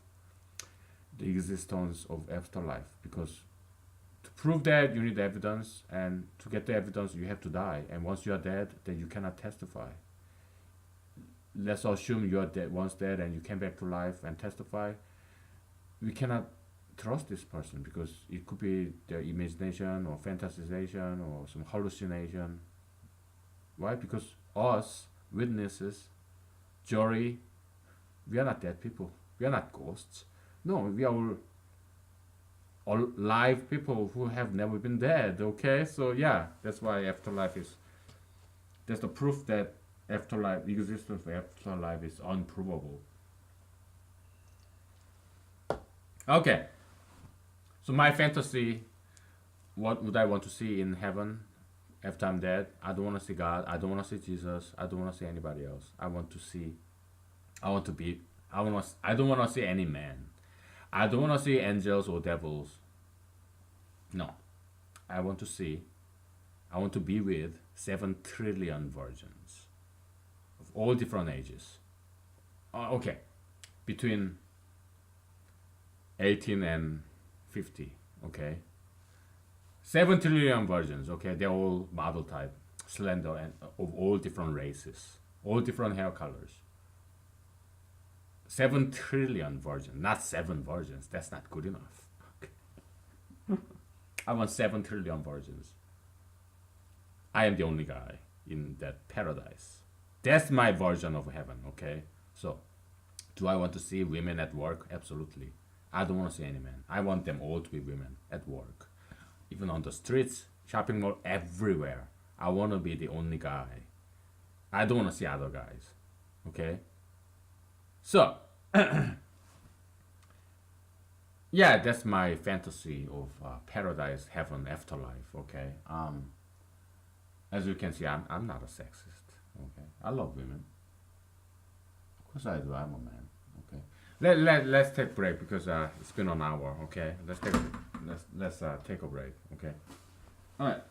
the existence of afterlife, because to prove that you need evidence, and to get the evidence you have to die, and once you are dead, then you cannot testify. Let's assume you are dead, once dead, and you came back to life and testify. We cannot trust this person because it could be their imagination or fantasization or some hallucination. Why? Because us, witnesses, jury, we are not dead people. We are not ghosts. No, we are all live people who have never been dead. Okay, so yeah, that's why afterlife is. That's the proof that afterlife, existence of afterlife is unprovable. Okay, so my fantasy, what would I want to see in heaven after I'm dead? I don't want to see God. I don't want to see Jesus. I don't want to see anybody else. I want to see. I want to be. I want to. I don't want to see any man. I don't want to see angels or devils. No, I want to see. I want to be with 7 trillion virgins of all different ages. Okay, between 18 and 50. Okay, 7 trillion virgins. Okay, they're all model type, slender, and of all different races, all different hair colors. 7 trillion virgins, not 7 virgins. That's not good enough. I want 7 trillion virgins. I am the only guy in that paradise. That's my version of heaven, okay? So, do I want to see women at work? Absolutely. I don't want to see any men. I want them all to be women at work. Even on the streets, shopping mall, everywhere. I want to be the only guy. I don't want to see other guys, okay? So, yeah, that's my fantasy of paradise, heaven, afterlife, okay? As you can see, I'm not a sexist, okay? I love women. Of course I do, I'm a man, okay? Let's take a break because it's been an hour, okay? Let's take a break, okay? All right.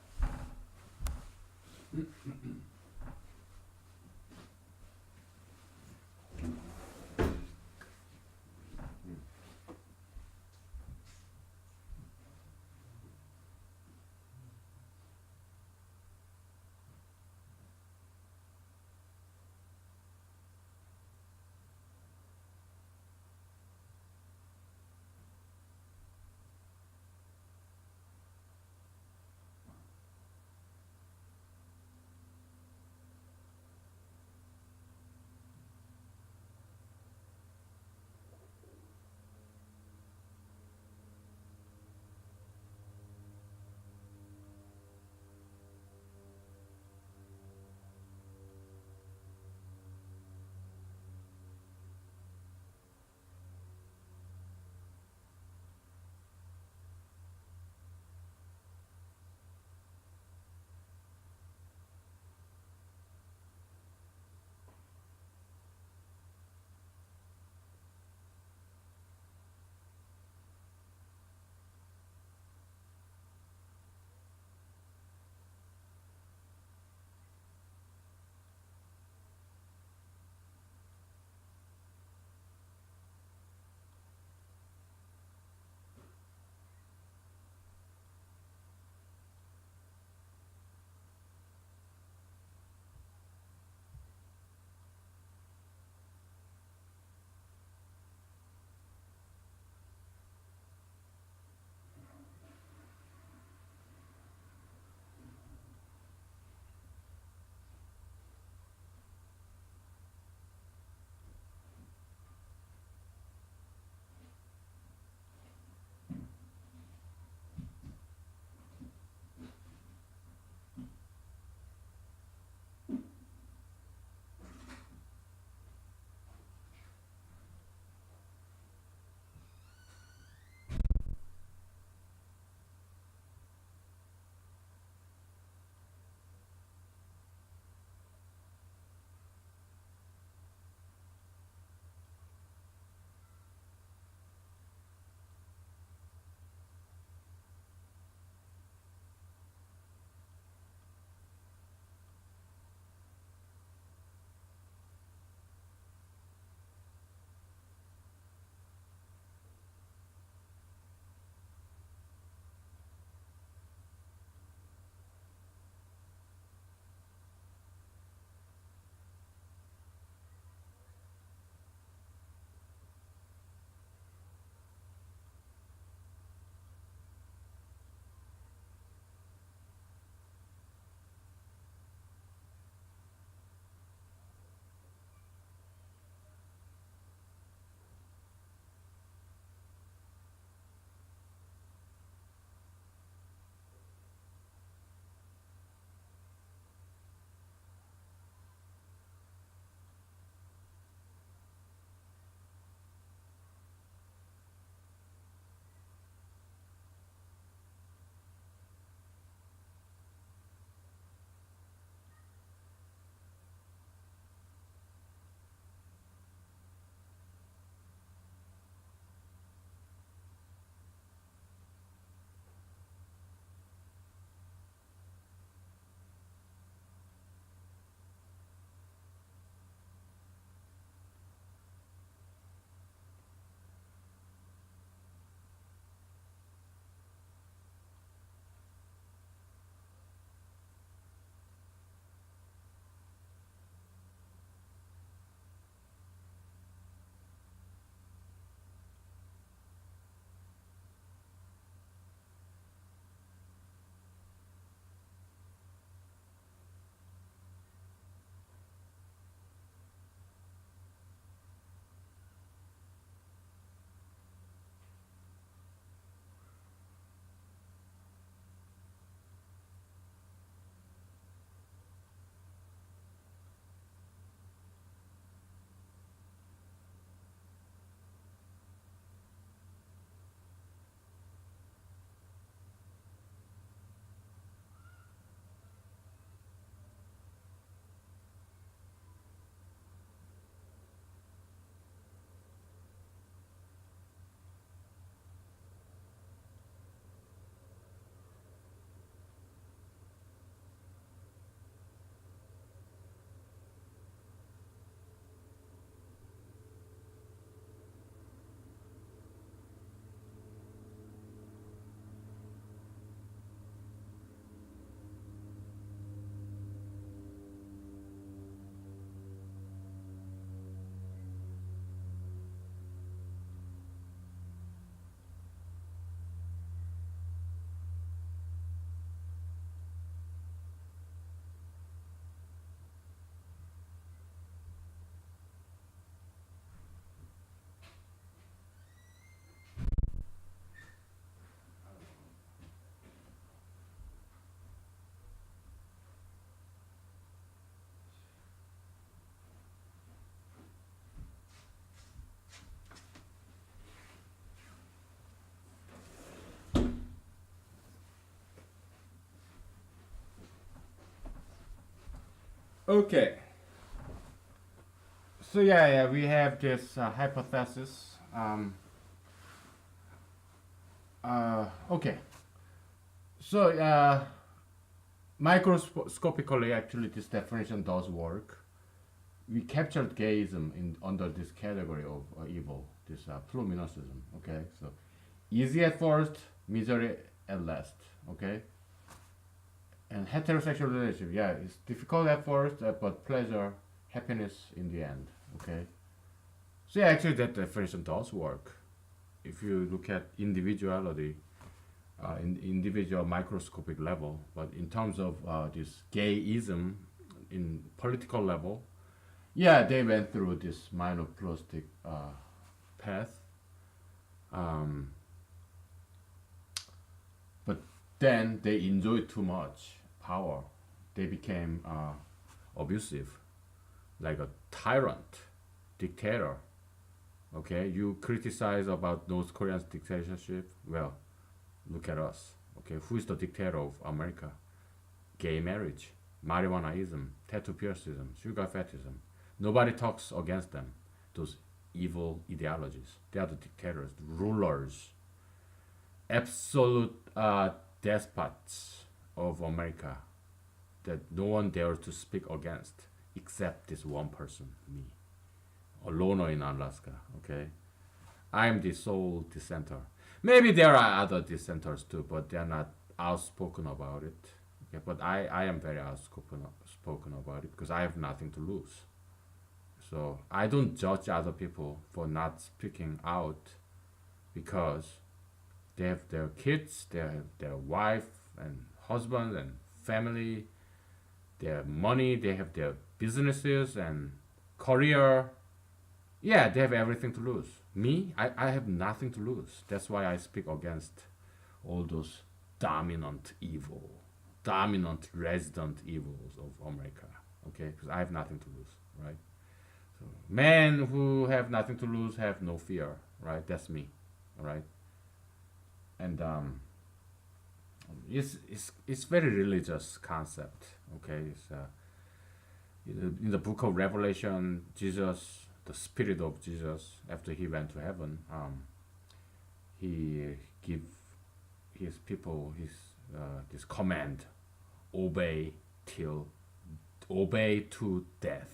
Okay. So yeah, we have this hypothesis. Okay. So microscopically, actually, this definition does work. We captured gayism in under this category of evil, this pluminousism. Okay, so easy at first, misery at last. Okay, and heterosexual relationship, yeah, it's difficult at first, but pleasure, happiness in the end. Okay, so yeah, actually that definition does work. If you look at individuality, in individual microscopic level, but in terms of this gayism in political level, yeah, they went through this monoplastic path, um, but then they enjoyed too much power. They became abusive, like a tyrant, dictator. Okay, you criticize about North Korean's dictatorship. Well, look at us. Okay, who is the dictator of America? Gay marriage, marijuanaism, tattoo piercism, sugar fetishism. Nobody talks against them. Those evil ideologies. They are the dictators, the rulers, absolute despots of America that no one dares to speak against except this one person, me, a loner in Alaska. Okay, I'm the sole dissenter. Maybe there are other dissenters too, but they're not outspoken about it. Okay, but I am very outspoken spoken about it because I have nothing to lose. So I don't judge other people for not speaking out because they have their kids, they have their wife and husband and family, their money, they have their businesses and career. Yeah, they have everything to lose. Me, I have nothing to lose. That's why I speak against all those dominant evil, dominant resident evils of America. Okay, because I have nothing to lose, right? So men who have nothing to lose have no fear, right? That's me, all right? And it's very religious concept. Okay, it's in the book of Revelation, Jesus, the spirit of Jesus, after he went to heaven, he give his people his this command: obey till obey to death.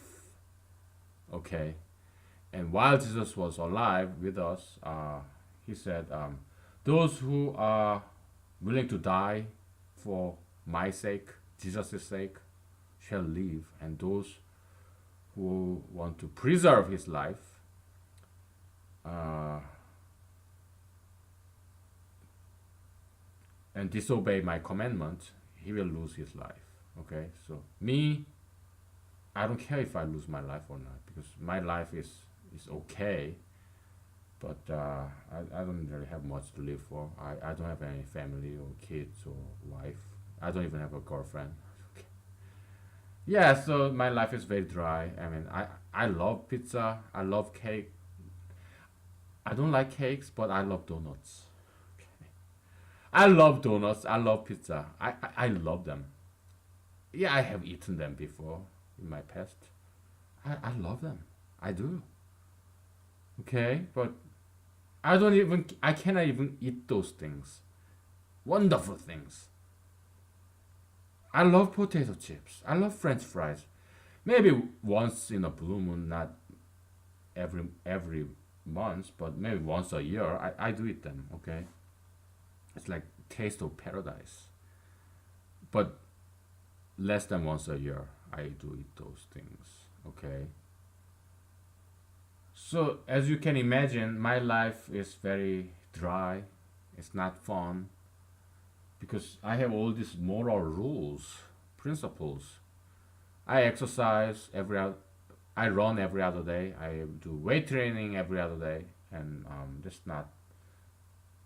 Okay, and while Jesus was alive with us, he said, "Those who are willing to die for my sake, Jesus' sake, shall live, and those who want to preserve his life, uh, and disobey my commandment, he will lose his life." Okay, so me, I don't care if I lose my life or not because my life is okay, but I don't really have much to live for. I don't have any family or kids or wife. I don't even have a girlfriend. Yeah, so my life is very dry. I mean, I love pizza. I love cake. I don't like cakes, but I love donuts. I love donuts. I love pizza. I love them. Yeah, I have eaten them before in my past. I love them. I do. Okay, but I cannot even eat those things. Wonderful things. I love potato chips. I love French fries. Maybe once in a blue moon, not every month, but maybe once a year, I do eat them. Okay, it's like taste of paradise. But less than once a year, I do eat those things. Okay. So as you can imagine, my life is very dry. It's not fun because I have all these moral rules, principles. I exercise I run every other day. I do weight training every other day, and it's not.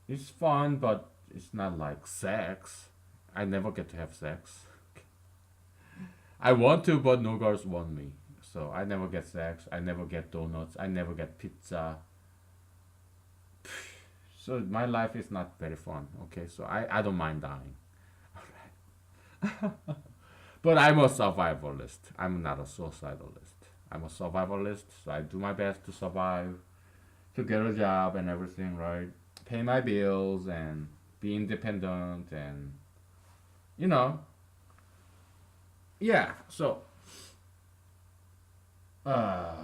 It's fun, but it's not like sex. I never get to have sex. I want to, but no girls want me. So I never get sex. I never get donuts. I never get pizza. So my life is not very fun. Okay, so I don't mind dying. But But I'm a survivalist. I'm not a suicidalist. I'm a survivalist, so I do my best to survive, to get a job and everything, right? Pay my bills and be independent and you know, yeah. Uh,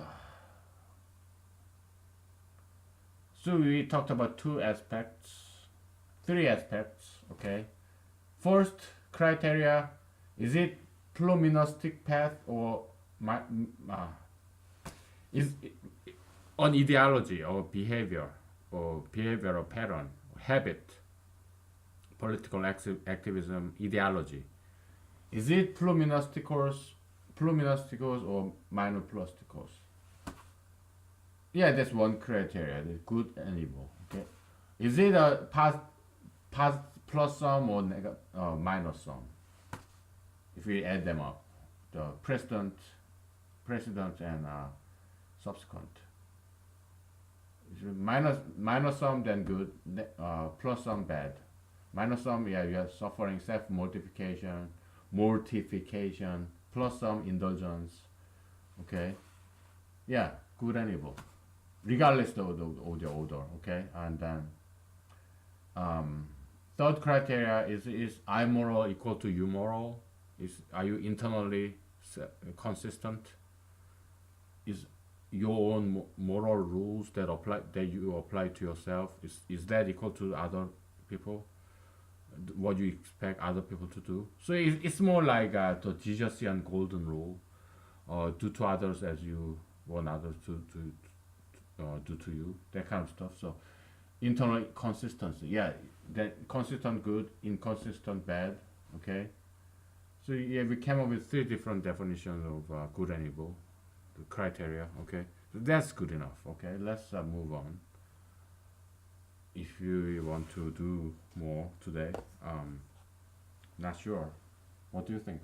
so we talked about three aspects. Okay. First criteria: is it pluminostic path or my, uh, is on ideology or behavior or behavioral pattern, habit, political activism, ideology. Is it pluminosticos or minor plusticos? Yeah, that's one criteria. The good and evil. Okay. Is it a plus sum or minus sum? If we add them up, the president and subsequent. Minus sum then good, plus sum bad. Minus sum, yeah, you are suffering mortification, plus some indulgence. Okay, yeah, good and evil, regardless of the order. Okay, and then third criteria is I moral equal to you moral? Are you internally consistent? Is your own moral rules that you apply to yourself is that equal to other people? What you expect other people to do? So it's more like the Jesusian golden rule, do to others as you want others to do to you. That kind of stuff. So internal consistency, yeah, that consistent good, inconsistent bad. Okay. So yeah, we came up with three different definitions of good and evil, the criteria. Okay, so that's good enough. Okay, let's move on. If you want to do more today, not sure. What do you think?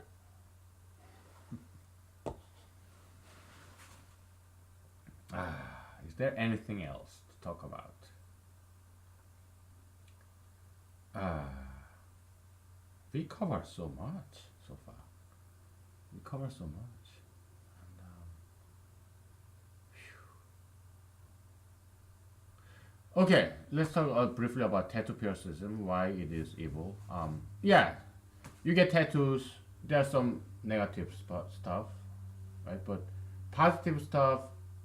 Is there anything else to talk about? We covered so much so far. We covered so much. And, okay, let's talk briefly about tattoo piercism, why it is evil. Yeah, you get tattoos, there's some negative stuff, right? But positive stuff,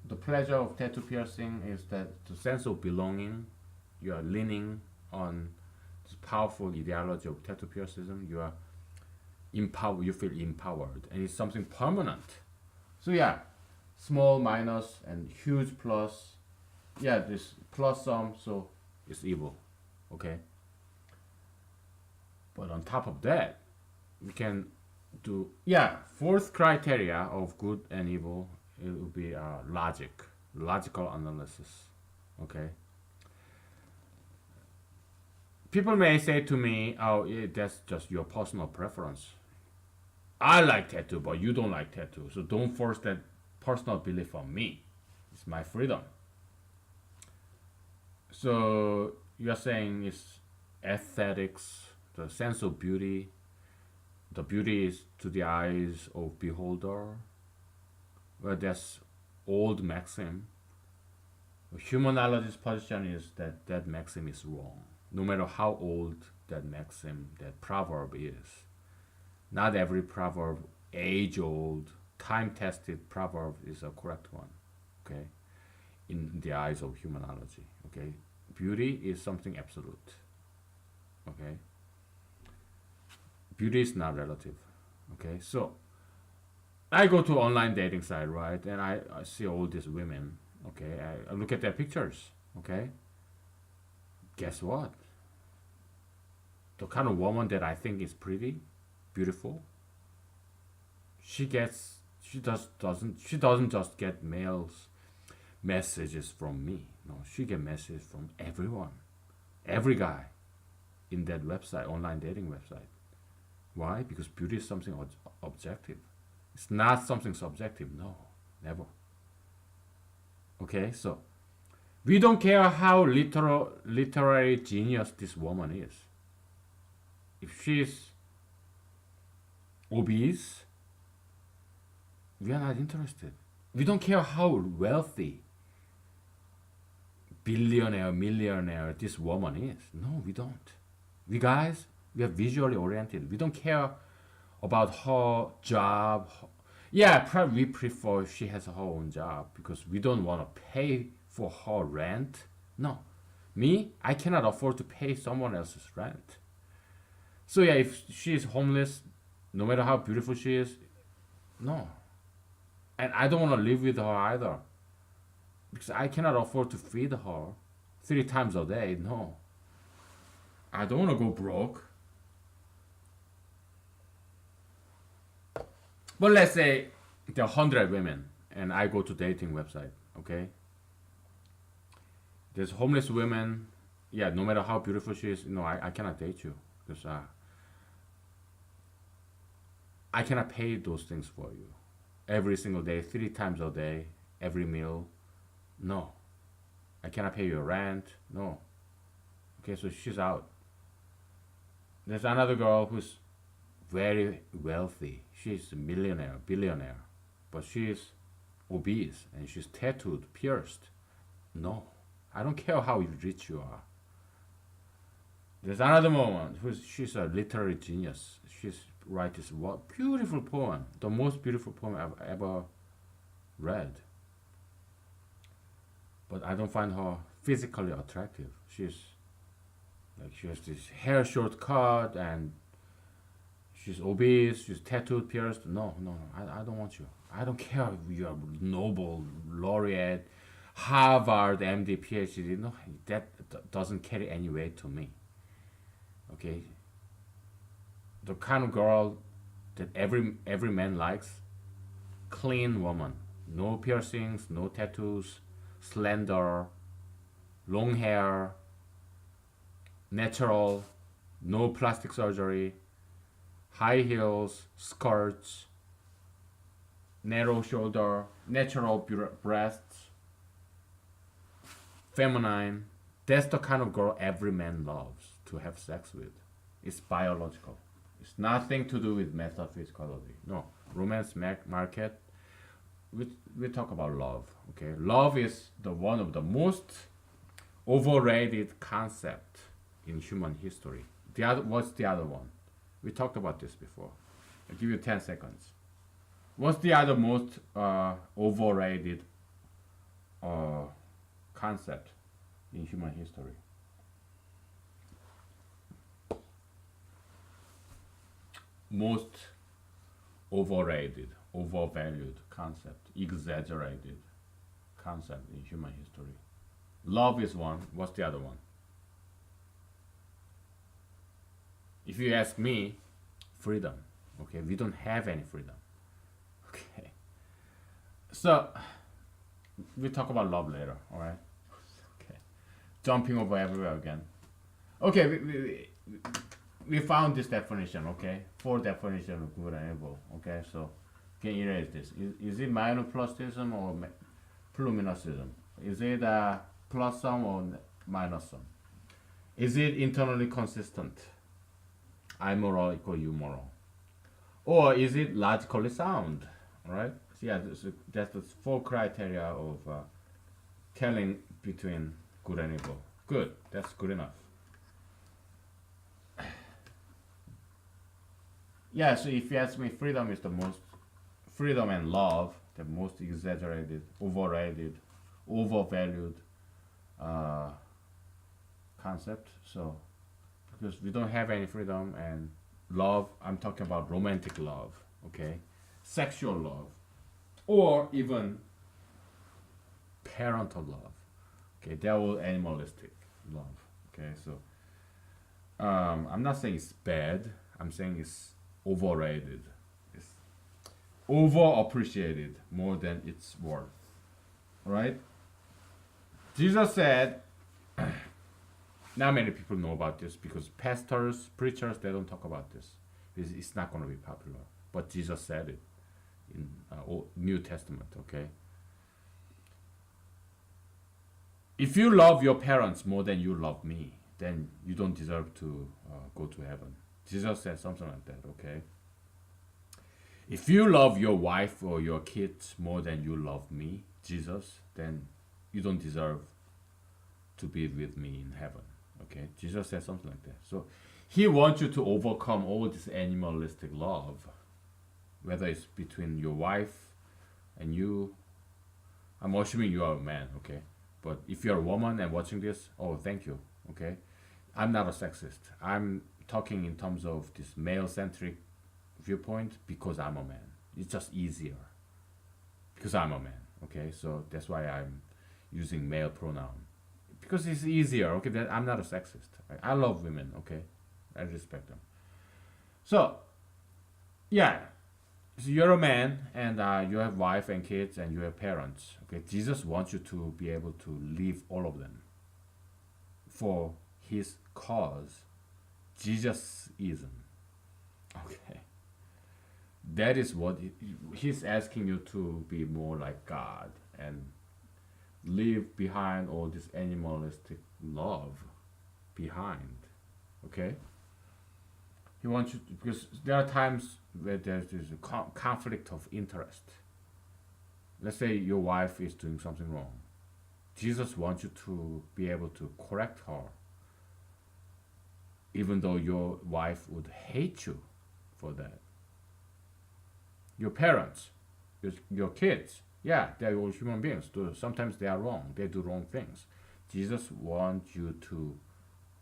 the pleasure of tattoo piercing is that the sense of belonging, you are leaning on this powerful ideology of tattoo piercism, you are empowered, you feel empowered, and it's something permanent. So yeah, small minus and huge plus. Yeah, this plus sum, so it's evil. Okay. But on top of that, we can do fourth criteria of good and evil. It would be logical analysis. Okay. People may say to me, "Oh, yeah, that's just your personal preference. I like tattoo, but you don't like tattoo, so don't force that personal belief on me. It's my freedom." So you're saying it's aesthetics, the sense of beauty. The beauty is to the eyes of beholder. Well, that's old maxim. Humanology's position is that that maxim is wrong. No matter how old that maxim, that proverb is. Not every proverb, age-old, time-tested proverb is a correct one. Okay? In the eyes of humanology. Okay? Beauty is something absolute. Okay? Beauty is not relative. Okay? So, I go to online dating site, right? And I see all these women. Okay? I look at their pictures. Okay? Guess what? The kind of woman that I think is pretty, beautiful, she doesn't just get messages from me. No, she get messages from everyone, every guy in that website, online dating website. Why? Because beauty is something objective. It's not something subjective. No, never. Okay, so we don't care how literary genius this woman is. If she's obese, we are not interested. We don't care how wealthy, billionaire, millionaire this woman is. No, we don't. We guys, we are visually oriented. We don't care about her job. Yeah, probably we prefer if she has her own job because we don't want to pay for her rent. No, me, I cannot afford to pay someone else's rent. So yeah, if she is homeless, no matter how beautiful she is, no. And I don't want to live with her either because I cannot afford to feed her 3 times a day. No, I don't want to go broke. But let's say there are 100 women and I go to dating website, okay? There's homeless women. Yeah, no matter how beautiful she is, no, I cannot date you because I cannot pay those things for you every single day, 3 times a day, every meal. No, I cannot pay your rent. No. Okay, so she's out. There's another girl who's very wealthy. She's a millionaire, billionaire, but she's obese and she's tattooed, pierced. No, I don't care how rich you are. There's another woman she's a literary genius. She's write this beautiful poem, the most beautiful poem I've ever read. But I don't find her physically attractive. She has this hair short cut and she's obese, she's tattooed, pierced. No, no, no, I don't want you. I don't care if you're Nobel laureate, Harvard, MD, PhD. No, that doesn't carry any weight to me. Okay, the kind of girl that every man likes, clean woman, no piercings, no tattoos, slender, long hair, natural, no plastic surgery, high heels, skirts, narrow shoulder, natural breasts, feminine. That's the kind of girl every man loves to have sex with. It's biological. It's nothing to do with metaphysicality. No, romance market. We talk about love. Okay, love is the one of the most overrated concept in human history. What's the other one? We talked about this before. I'll give you 10 seconds. What's the other most overrated concept in human history? Most overrated, overvalued concept, exaggerated concept in human history. Love is one. What's the other one? If you ask me, freedom. Okay, we don't have any freedom. Okay, so we'll talk about love later. All right. Okay, jumping over everywhere again. Okay, we found this definition. Okay, 4 definition of good and evil. Okay, so can you erase this? Is it minus-plusism or pluminusism? Is it plus sum or minus sum? Is it internally consistent? I moral equal you moral. Or is it logically sound? Alright? So yeah, that's the 4 criteria of telling between good and evil. Good, that's good enough. Yeah, so if you ask me, freedom is the most, freedom and love, the most exaggerated, overrated, overvalued concept. So because we don't have any freedom, and love, I'm talking about romantic love, okay, sexual love, or even parental love. Okay, they're all animalistic love. Okay, so I'm not saying it's bad. I'm saying it's overrated. It's overappreciated more than it's worth. All right. Jesus said. Not many people know about this because pastors, preachers, they don't talk about this. It's not going to be popular. But Jesus said it in New Testament, okay? If you love your parents more than you love me, then you don't deserve to go to heaven. Jesus said something like that, okay? If you love your wife or your kids more than you love me, Jesus, then you don't deserve to be with me in heaven. Okay? Jesus said something like that. So he wants you to overcome all this animalistic love, whether it's between your wife and you. I'm assuming you are a man, okay? But if you're a woman and watching this, oh, thank you, okay? I'm not a sexist. I'm talking in terms of this male centric viewpoint because I'm a man. It's just easier because I'm a man, okay? So that's why I'm using male pronoun because it's easier, okay? That I'm not a sexist. I love women, okay? I respect them. So, yeah, so you're a man and you have wife and kids and you have parents, okay? Jesus wants you to be able to leave all of them for his cause. Jesus ism. Okay. That is what he's asking you to be more like God and leave behind all this animalistic love behind. Okay? He wants you to, because there are times where there's this conflict of interest. Let's say your wife is doing something wrong. Jesus wants you to be able to correct her, even though your wife would hate you for that. Your parents, your kids, yeah, they're all human beings. Sometimes they are wrong. They do wrong things. Jesus wants you to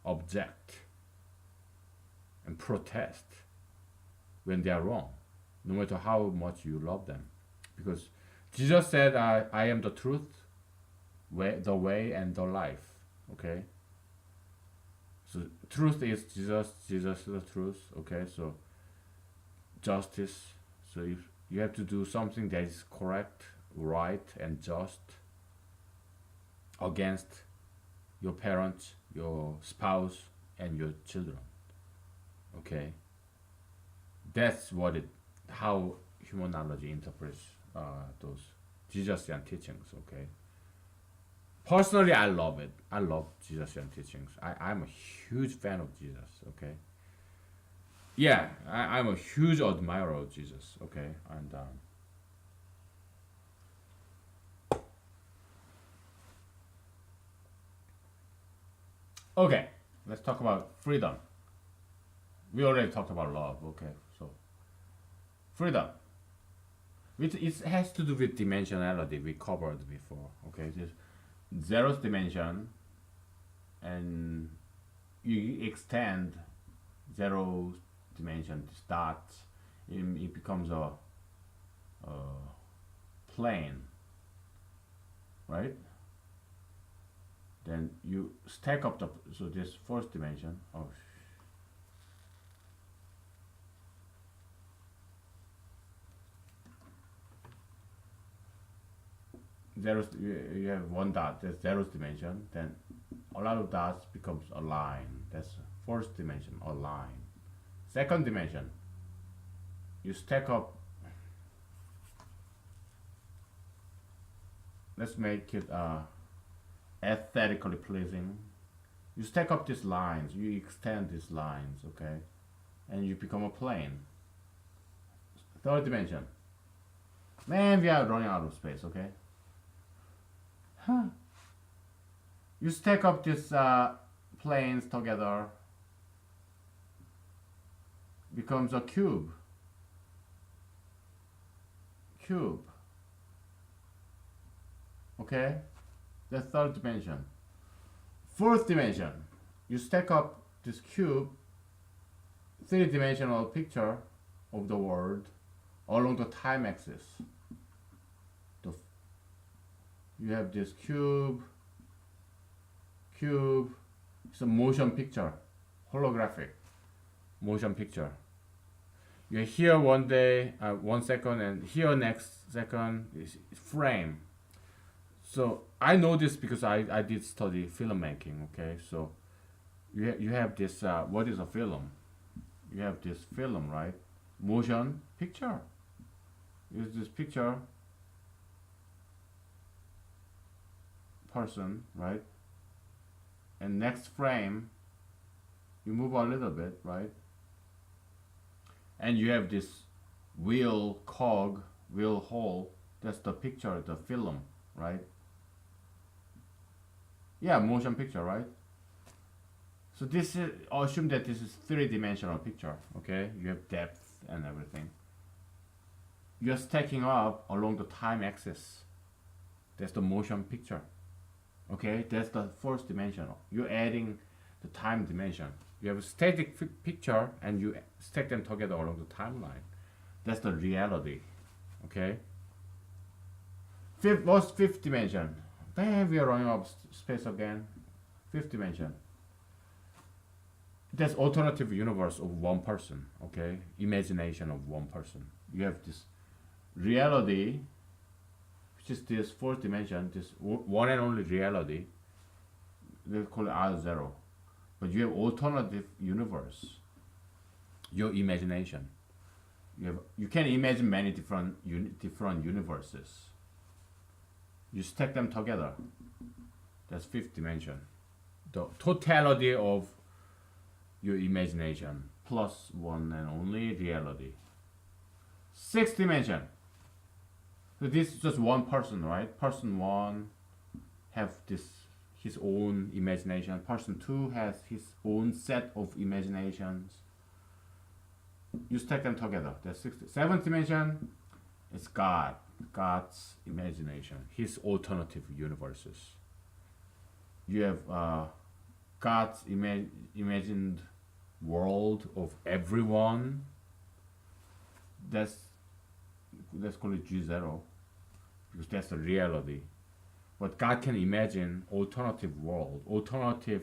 object and protest when they are wrong, no matter how much you love them. Because Jesus said, I am the truth, the way, and the life. Okay? So truth is Jesus, Jesus is the truth. Okay? So justice. So if you have to do something that is correct, right, and just against your parents, your spouse, and your children. Okay? That's how humanology interprets those Jesusian teachings. Okay. Personally, I love it. I love Jesusian teachings. I'm a huge fan of Jesus. Okay. Yeah, I'm a huge admirer of Jesus. Okay, and okay, let's talk about freedom. We already talked about love. Okay, so freedom. It has to do with dimensionality we covered before. Okay, this zeroth dimension, and you extend zero dimension dots, it becomes a plane, right? Then you stack up so this fourth dimension. Oh, zeros, you have one dot, that's zeroth dimension, then a lot of dots becomes a line, that's fourth dimension, a line. Second dimension, you stack up, let's make it aesthetically pleasing. You stack up these lines, you extend these lines, okay, and you become a plane. Third dimension, man, we are running out of space, okay. Huh. You stack up these planes together, becomes a cube. Okay, the third dimension. Fourth dimension, you stack up this cube, three-dimensional picture of the world along the time axis. You have this cube, it's a motion picture, holographic motion picture. You're here one day, 1 second, and here next second is frame. So I know this because I did study filmmaking. Okay, so you have this. What is a film? You have this film, right? Motion picture. Use this picture person, right? And next frame, you move a little bit, right? And you have this wheel, cog, wheel, hole. That's the picture, the film, right? Yeah, motion picture, right? So this is, assume that this is three-dimensional picture. Okay, you have depth and everything. You're stacking up along the time axis. That's the motion picture. Okay, that's the fourth dimension. You're adding the time dimension. You have a static picture and you stack them together along the timeline. That's the reality. Okay. What's fifth dimension? Bam, we are running out of space again. Fifth dimension. That's alternative universe of one person. Okay, imagination of one person. You have this reality, which is this fourth dimension, this one and only reality. They call it R0. But you have alternative universe. Your imagination. You can imagine many different universes. You stack them together. That's fifth dimension. The totality of your imagination plus one and only reality. Sixth dimension. So this is just one person, right? Person one have this his own imagination. Person two has his own set of imaginations. You stack them together. That's sixth. Seventh dimension is God. God's imagination. His alternative universes. You have God's imagined world of everyone. That's called it G0 because that's the reality. But God can imagine alternative world, alternative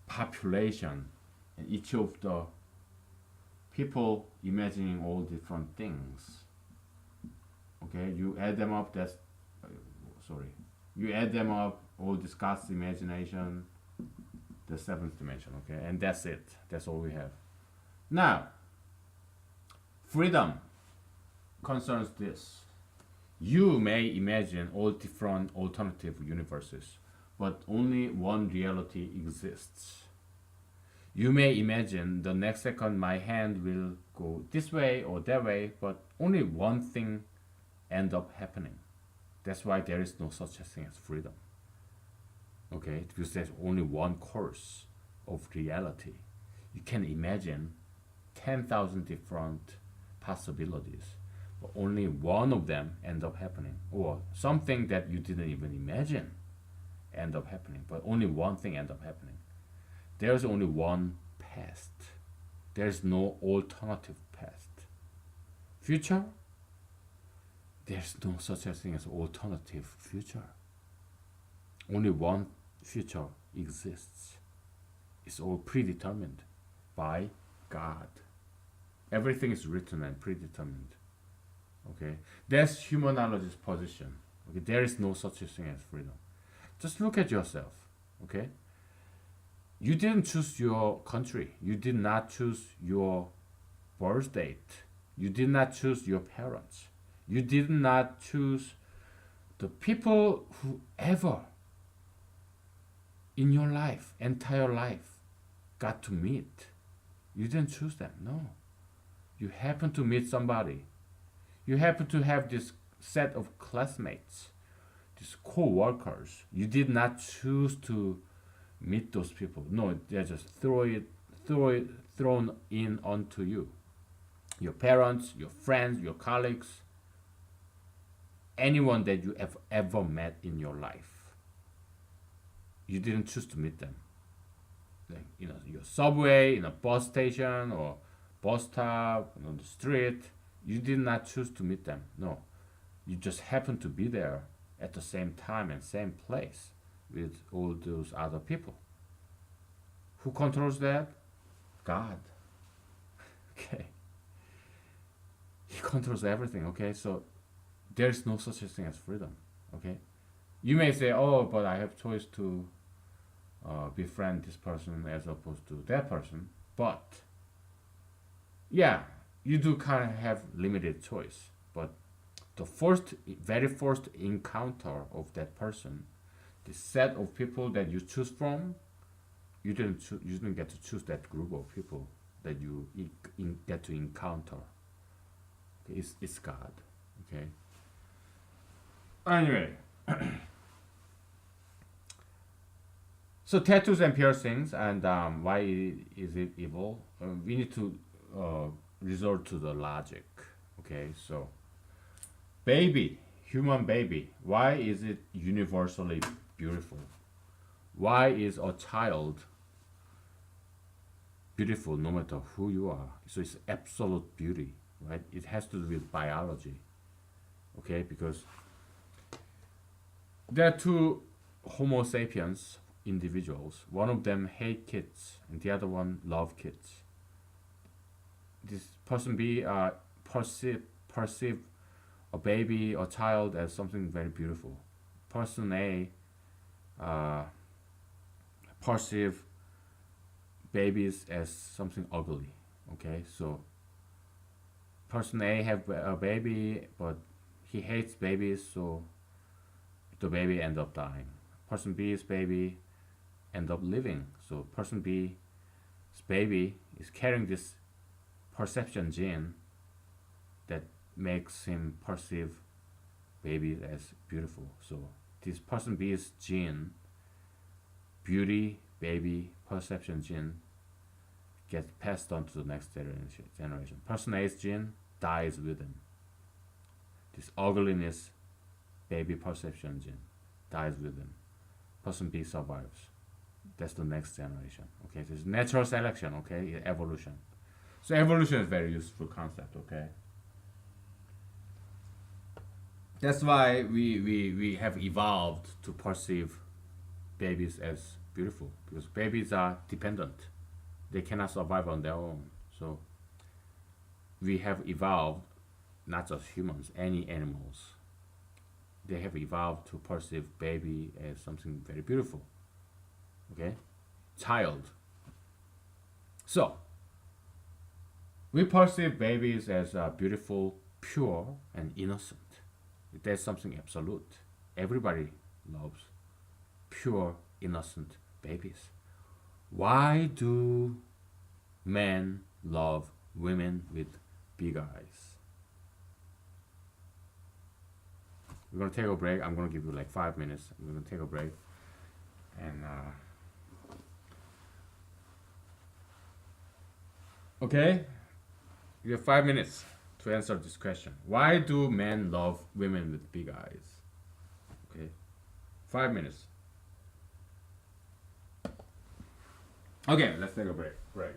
population, and each of the people imagining all different things. Okay, you add them up. You add them up. All this God's imagination, the seventh dimension. Okay, and that's it. That's all we have. Now, freedom concerns this. You may imagine all different alternative universes, but only one reality exists. You may imagine the next second my hand will go this way or that way, but only one thing end up happening. That's why there is no such a thing as freedom. Okay, because there's only one course of reality. You can imagine 10,000 different possibilities, but only one of them end up happening, or something that you didn't even imagine end up happening, but only one thing end up happening. There's only one past. There's no alternative past. Future? There's no such a thing as alternative future. Only one future exists. It's all predetermined by God. Everything is written and predetermined. Okay, that's humanology's position. Okay, there is no such a thing as freedom. Just look at yourself. Okay, you didn't choose your country. You did not choose your birth date. You did not choose your parents. You did not choose the people who ever in your life, entire life, got to meet. You didn't choose them. No, you happen to meet somebody. You happen to have this set of classmates, these co-workers. You did not choose to meet those people. No, they're just thrown in onto you. Your parents, your friends, your colleagues, anyone that you have ever met in your life. You didn't choose to meet them. Like, your subway, in a bus station or bus stop, on the street. You did not choose to meet them. No, you just happened to be there at the same time and same place with all those other people. Who controls that? God. Okay. He controls everything. Okay, so there is no such a thing as freedom. Okay, you may say, "Oh, but I have choice to befriend this person as opposed to that person." But yeah, you do kind of have limited choice. But the very first encounter of that person, the set of people that you choose from, you didn't get to choose that group of people that you get to encounter. Okay, it's God. Okay. Anyway, so tattoos and piercings, and why is it evil? We need to uh, resort to the logic. Okay, so baby, human baby, why is it universally beautiful? Why is a child beautiful no matter who you are? So it's absolute beauty, right? It has to do with biology, okay? Because there are two Homo sapiens individuals. One of them hate kids, and the other one love kids. This person B perceive a baby or child as something very beautiful. Person A uh, perceive babies as something ugly. Okay, so person A have a baby, but he hates babies, so the baby end up dying. Person B's baby end up living. So person B's baby is carrying this perception gene that makes him perceive babies as beautiful. So this person B's gene, beauty, baby, perception gene, gets passed on to the next generation. Person A's gene dies with him. This ugliness, baby perception gene, dies with him. Person B survives. That's the next generation. Okay, this is natural selection. Okay, evolution. So evolution is very useful concept. Okay, that's why we have evolved to perceive babies as beautiful, because babies are dependent. They cannot survive on their own. So we have evolved, not just humans, any animals. They have evolved to perceive baby as something very beautiful. Okay, child. So we perceive babies as beautiful, pure, and innocent. That's something absolute. Everybody loves pure, innocent babies. Why do men love women with big eyes? We're gonna take a break. I'm gonna give you like 5 minutes. We're gonna take a break, and okay, you have 5 minutes to answer this question. Why do men love women with big eyes? Okay, 5 minutes. Okay, let's take a break. Break.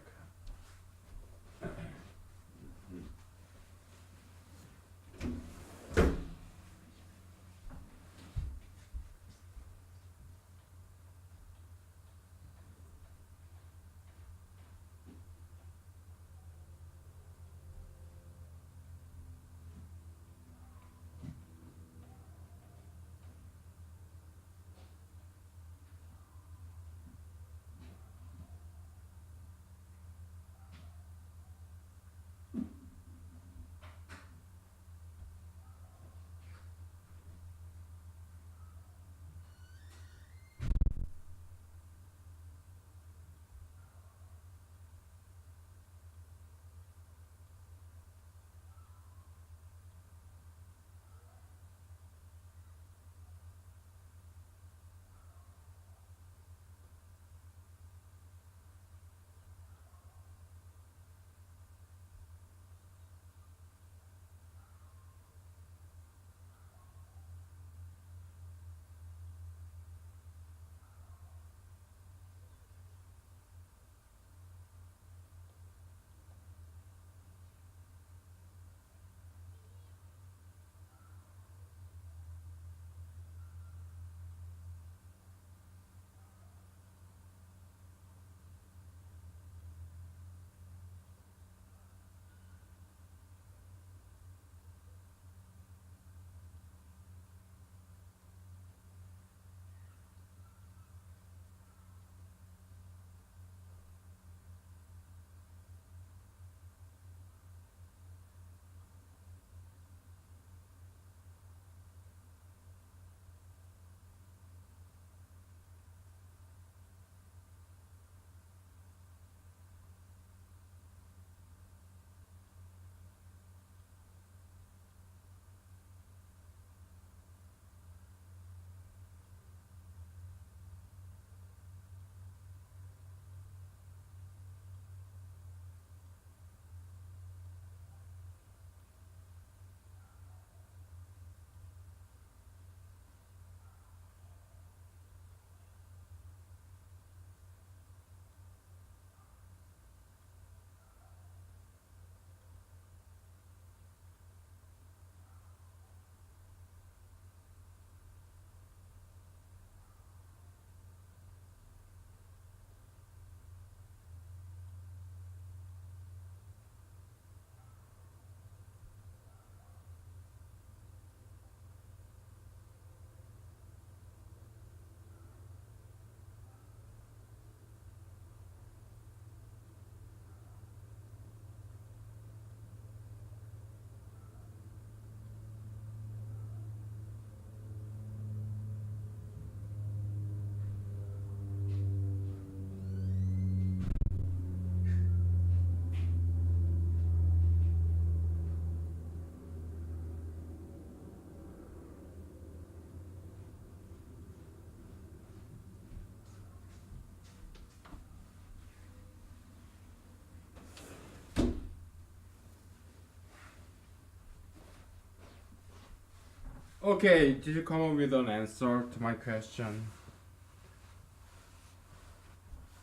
Okay, did you come up with an answer to my question?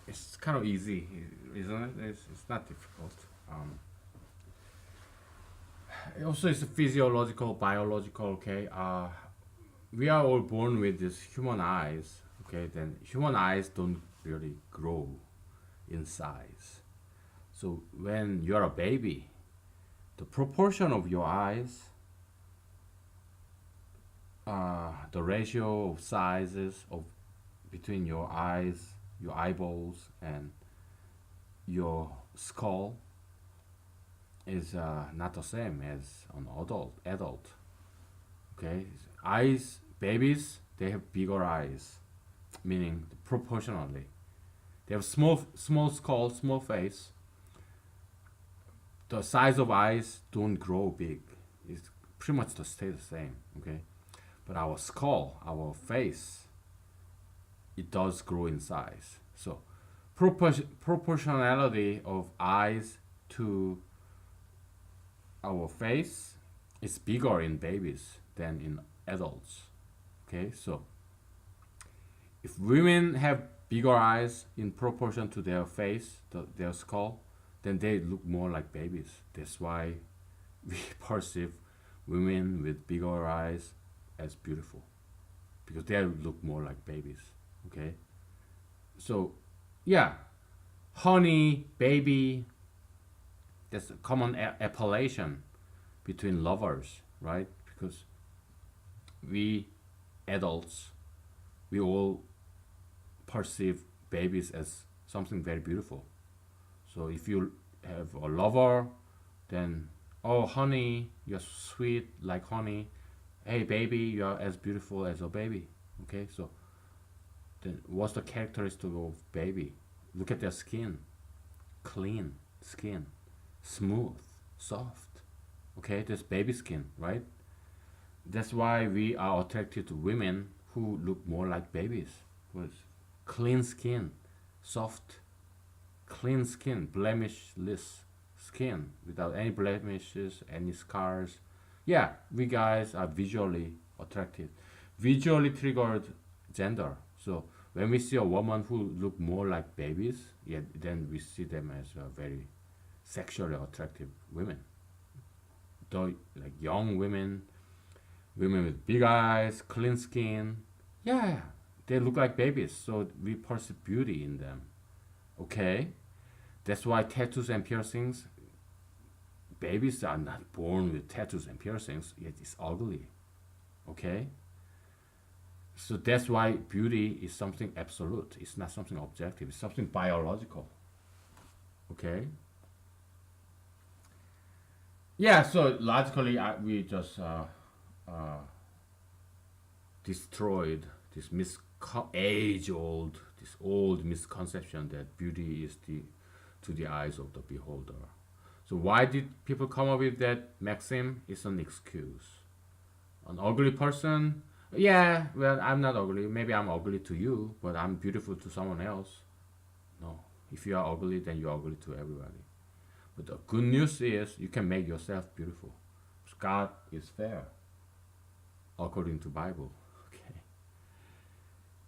It's kind of easy, isn't it? It's not difficult. Also, it's physiological, biological. Okay, we are all born with these human eyes. Okay, then human eyes don't really grow in size. So when you're a baby, the proportion of your eyes, the ratio of sizes of between your eyes, your eyeballs, and your skull is not the same as an adult. Okay, eyes, babies, they have bigger eyes, meaning proportionally. They have small skull, small face. The size of eyes don't grow big. It's pretty much stay the same. Okay, but our skull, our face, it does grow in size. So proportionality of eyes to our face is bigger in babies than in adults. Okay, so if women have bigger eyes in proportion to their face, their skull, then they look more like babies. That's why we perceive women with bigger eyes as beautiful because they look more like babies. Okay, so yeah, honey, baby, that's a common appellation between lovers, right? Because we adults, we all perceive babies as something very beautiful. So if you have a lover, then oh honey, you're sweet like honey. Hey baby, you're as beautiful as a baby. Okay, so then what's the characteristic of baby? Look at their skin, clean skin, smooth, soft. Okay, that's baby skin, right? That's why we are attracted to women who look more like babies. With clean skin, soft, clean skin, blemishless skin, without any blemishes, any scars. Yeah, we guys are visually attracted, visually triggered gender. So when we see a woman who look more like babies, yeah, then we see them as very sexually attractive women. Though like young women, women with big eyes, clean skin, yeah, they look like babies. So we perceive beauty in them. Okay, that's why tattoos and piercings. Babies are not born with tattoos and piercings. Yet it's ugly. Okay, so that's why beauty is something absolute. It's not something objective. It's something biological. Okay. Yeah. So logically, we just uh, destroyed this age-old, this old misconception that beauty is the to the eyes of the beholder. So why did people come up with that maxim? It's an excuse. An ugly person, yeah, well, I'm not ugly. Maybe I'm ugly to you, but I'm beautiful to someone else. No, if you are ugly, then you're ugly to everybody. But the good news is you can make yourself beautiful. God is fair, according to Bible. Okay.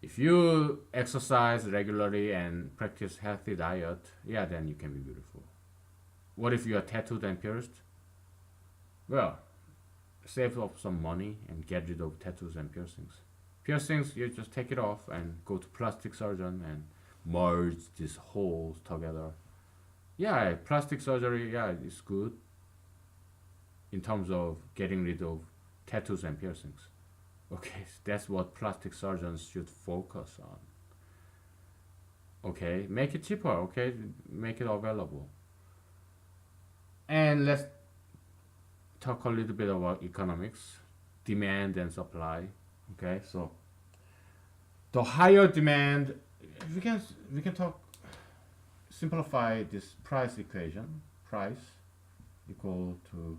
If you exercise regularly and practice healthy diet, yeah, then you can be beautiful. What if you are tattooed and pierced? Well, save up some money and get rid of tattoos and piercings. Piercings, you just take it off and go to plastic surgeon and merge these holes together. Yeah, plastic surgery, yeah, it's good in terms of getting rid of tattoos and piercings. Okay, that's what plastic surgeons should focus on. Okay, make it cheaper. Okay, make it available. And let's talk a little bit about economics, demand and supply. Okay, so the higher demand, we can talk simplify this price equation. Price equal to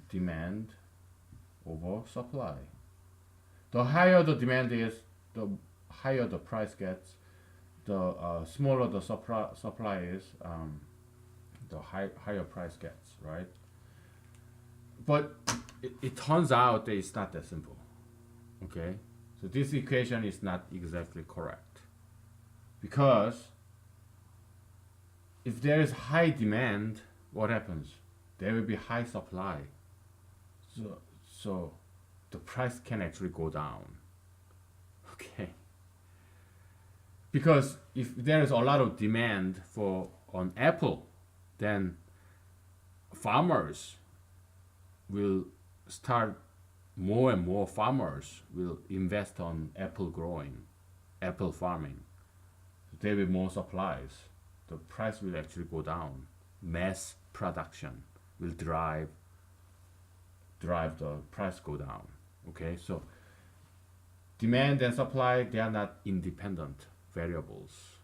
demand over supply. The higher the demand is, the higher the price gets. The smaller the supply is, the higher price gets, right? But it turns out that it's not that simple. Okay, so this equation is not exactly correct because if there is high demand, what happens? There will be high supply. So the price can actually go down. Okay. Because if there is a lot of demand for on apple, then farmers will start more and more farmers will invest on apple growing, apple farming. There will be more supplies. The price will actually go down. Mass production will drive the price go down. Okay, so demand and supply, they are not independent variables.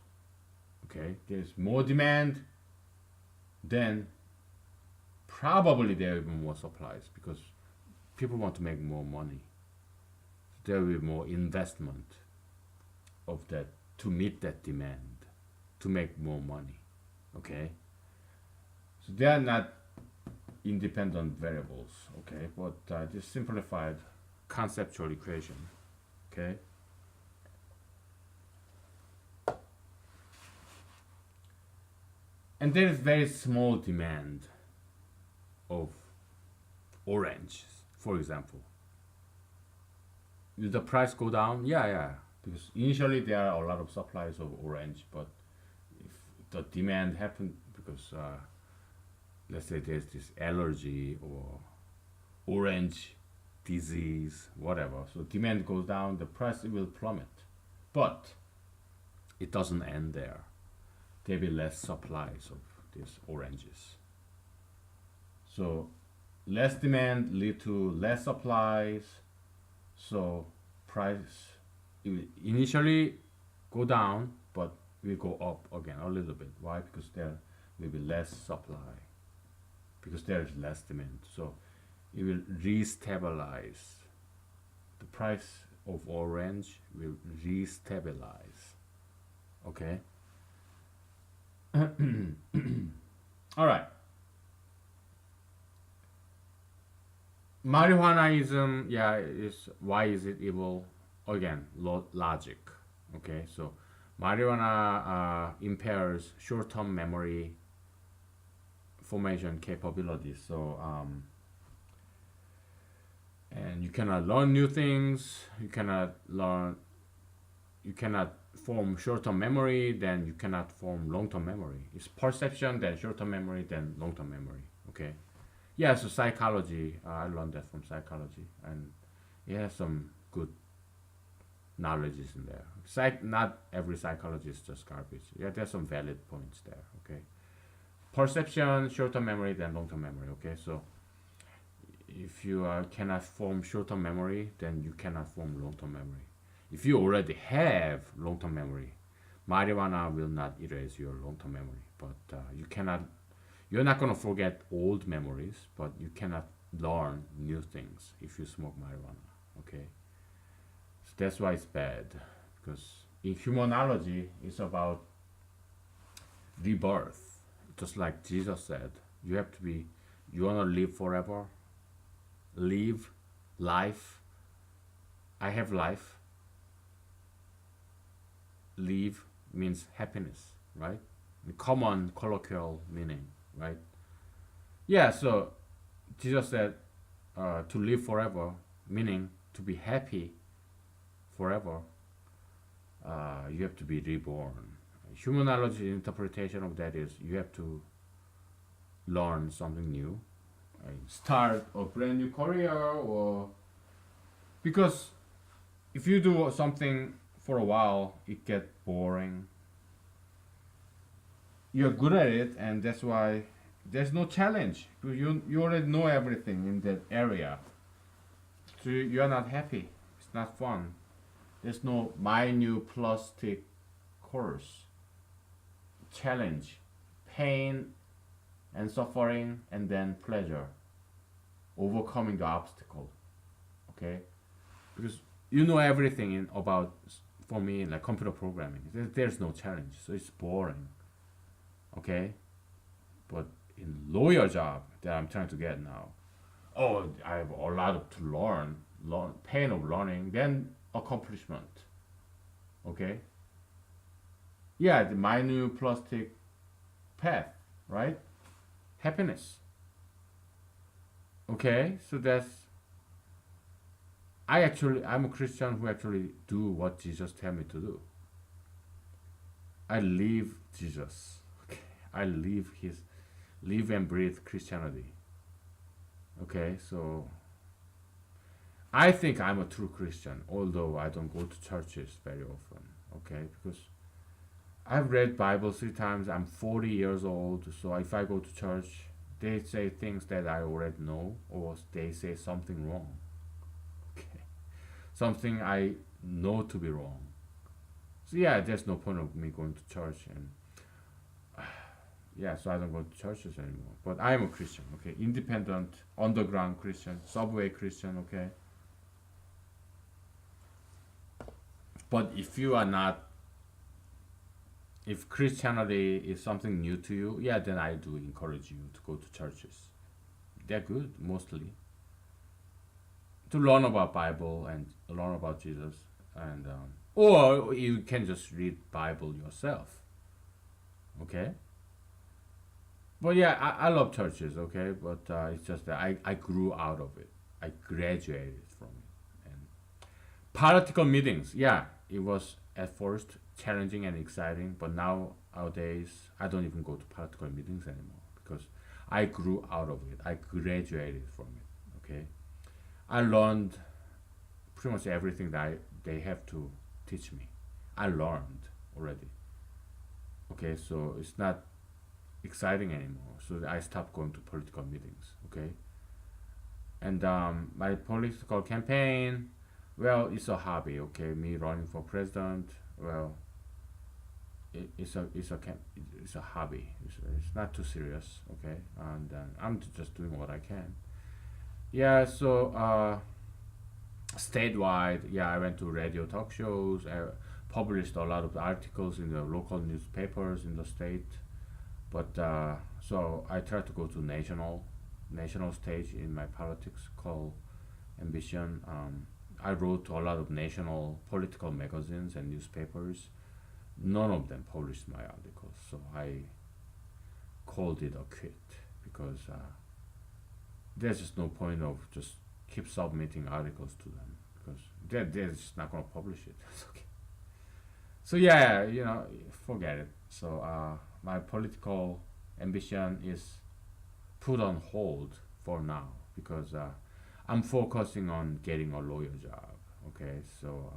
Okay, there's more demand, then probably there will be more supplies because people want to make more money. There will be more investment of that to meet that demand, to make more money. Okay, so they are not independent variables. Okay, but this simplified conceptual equation. Okay. And there is very small demand of orange, for example. Will the price go down? Yeah, yeah. Because initially there are a lot of supplies of orange, but if the demand happen because let's say there's this allergy or orange disease, whatever, so demand goes down, the price will plummet. But it doesn't end there. There will be less supplies of these oranges. So less demand lead to less supplies. So price will initially go down, but will go up again a little bit. Why? Because there will be less supply. Because there is less demand. So it will restabilize. The price of orange will restabilize. Okay. All right. Marijuanaism, yeah, is why is it evil? Again, logic. Okay, so marijuana impairs short-term memory formation capabilities. So and you cannot learn new things. You cannot form short-term memory. Then you cannot form long-term memory. It's perception, then short-term memory, then long-term memory. Okay. Yeah, so psychology, I learned that from psychology, and it has some good knowledges in there. Not every psychology is just garbage. Yeah, there's some valid points there. Okay, perception, short-term memory, then long-term memory. Okay, so if you cannot form short-term memory, then you cannot form long-term memory. If you already have long-term memory, marijuana will not erase your long-term memory, but you cannot. You're not gonna forget old memories, but you cannot learn new things if you smoke marijuana. Okay, so that's why it's bad. Because in humanology, it's about rebirth. Just like Jesus said, you have to be. You wanna live forever. Live life. I have life. Live means happiness, right? The common colloquial meaning, right? Yeah, so Jesus said to live forever, meaning to be happy forever, you have to be reborn. Humanology interpretation of that is you have to learn something new, right? Start a brand new career, or because if you do something for a while, it gets boring. You're good at it, and that's why there's no challenge. You already know everything in that area, so you are not happy. It's not fun. There's no my new plastic course. Challenge, pain, and suffering, and then pleasure. Overcoming the obstacle. Okay, because you know everything about. For me, like computer programming, there's no challenge, so it's boring. Okay, but in lawyer job that I'm trying to get now, Oh, I have a lot to learn, pain of learning, then accomplishment. Okay, yeah, my new plastic path, right? Happiness. Okay, so I'm a Christian who actually do what Jesus tell me to do. I live Jesus. Okay, I live and breathe Christianity. Okay, so I think I'm a true Christian, although I don't go to churches very often. Okay, because I've read Bible 3 times. I'm 40 years old, so if I go to church, they say things that I already know, or they say something wrong. Okay, something I know to be wrong. So yeah, there's no point of me going to church, and yeah, so I don't go to churches anymore. But I am a Christian. Okay, independent, underground Christian, subway Christian. Okay, but if you are not, if Christianity is something new to you, yeah, then I do encourage you to go to churches. They're good mostly to learn about Bible and learn about Jesus, and or you can just read Bible yourself. Okay, but yeah, I love churches. Okay, but it's just that I grew out of it. I graduated from it. And political meetings, yeah, it was at first challenging and exciting, but nowadays I don't even go to political meetings anymore because I grew out of it. I graduated from it. Okay, I learned pretty much everything that they have to teach me. I learned already. Okay, so it's not exciting anymore. So I stopped going to political meetings. Okay, and my political campaign, well, it's a hobby. Okay, me running for president. Well, it's a hobby. It's not too serious. Okay, and I'm just doing what I can. Yeah. So statewide, yeah, I went to radio talk shows. I published a lot of articles in the local newspapers in the state. But so I try to go to national stage in my politics called ambition. I wrote to a lot of national political magazines and newspapers. None of them published my articles, so I called it a quit because there's just no point of just keep submitting articles to them because they're just not gonna publish it. It's okay. So yeah, forget it. So my political ambition is put on hold for now because I'm focusing on getting a lawyer job. Okay, so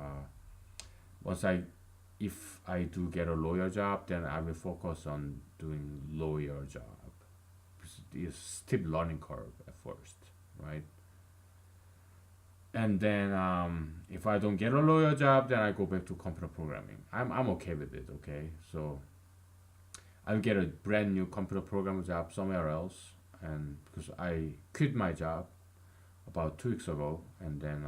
once I, if I do get a lawyer job, then I will focus on doing lawyer job. It's steep learning curve at first, right? And then if I don't get a lawyer job, then I go back to computer programming. I'm okay with it. Okay, so I'll get a brand new computer programmer job somewhere else, and because I quit my job about 2 weeks ago, and then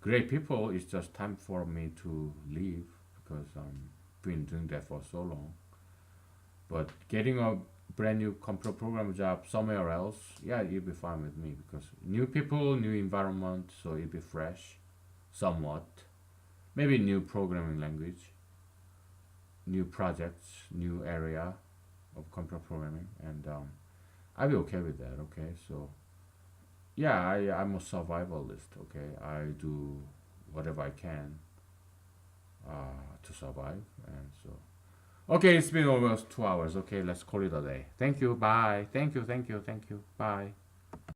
great people, it's just time for me to leave because been doing that for so long. But getting a brand new computer program job somewhere else, yeah, it'll be fine with me because new people, new environment, so it'll be fresh, somewhat. Maybe new programming language, new projects, new area of computer programming, and I'll be okay with that. Okay, so yeah, I'm a survivalist. Okay, I do whatever I can to survive, and so okay, it's been almost 2 hours. Okay, let's call it a day. Thank you. Bye. Thank you. Thank you. Thank you. Bye.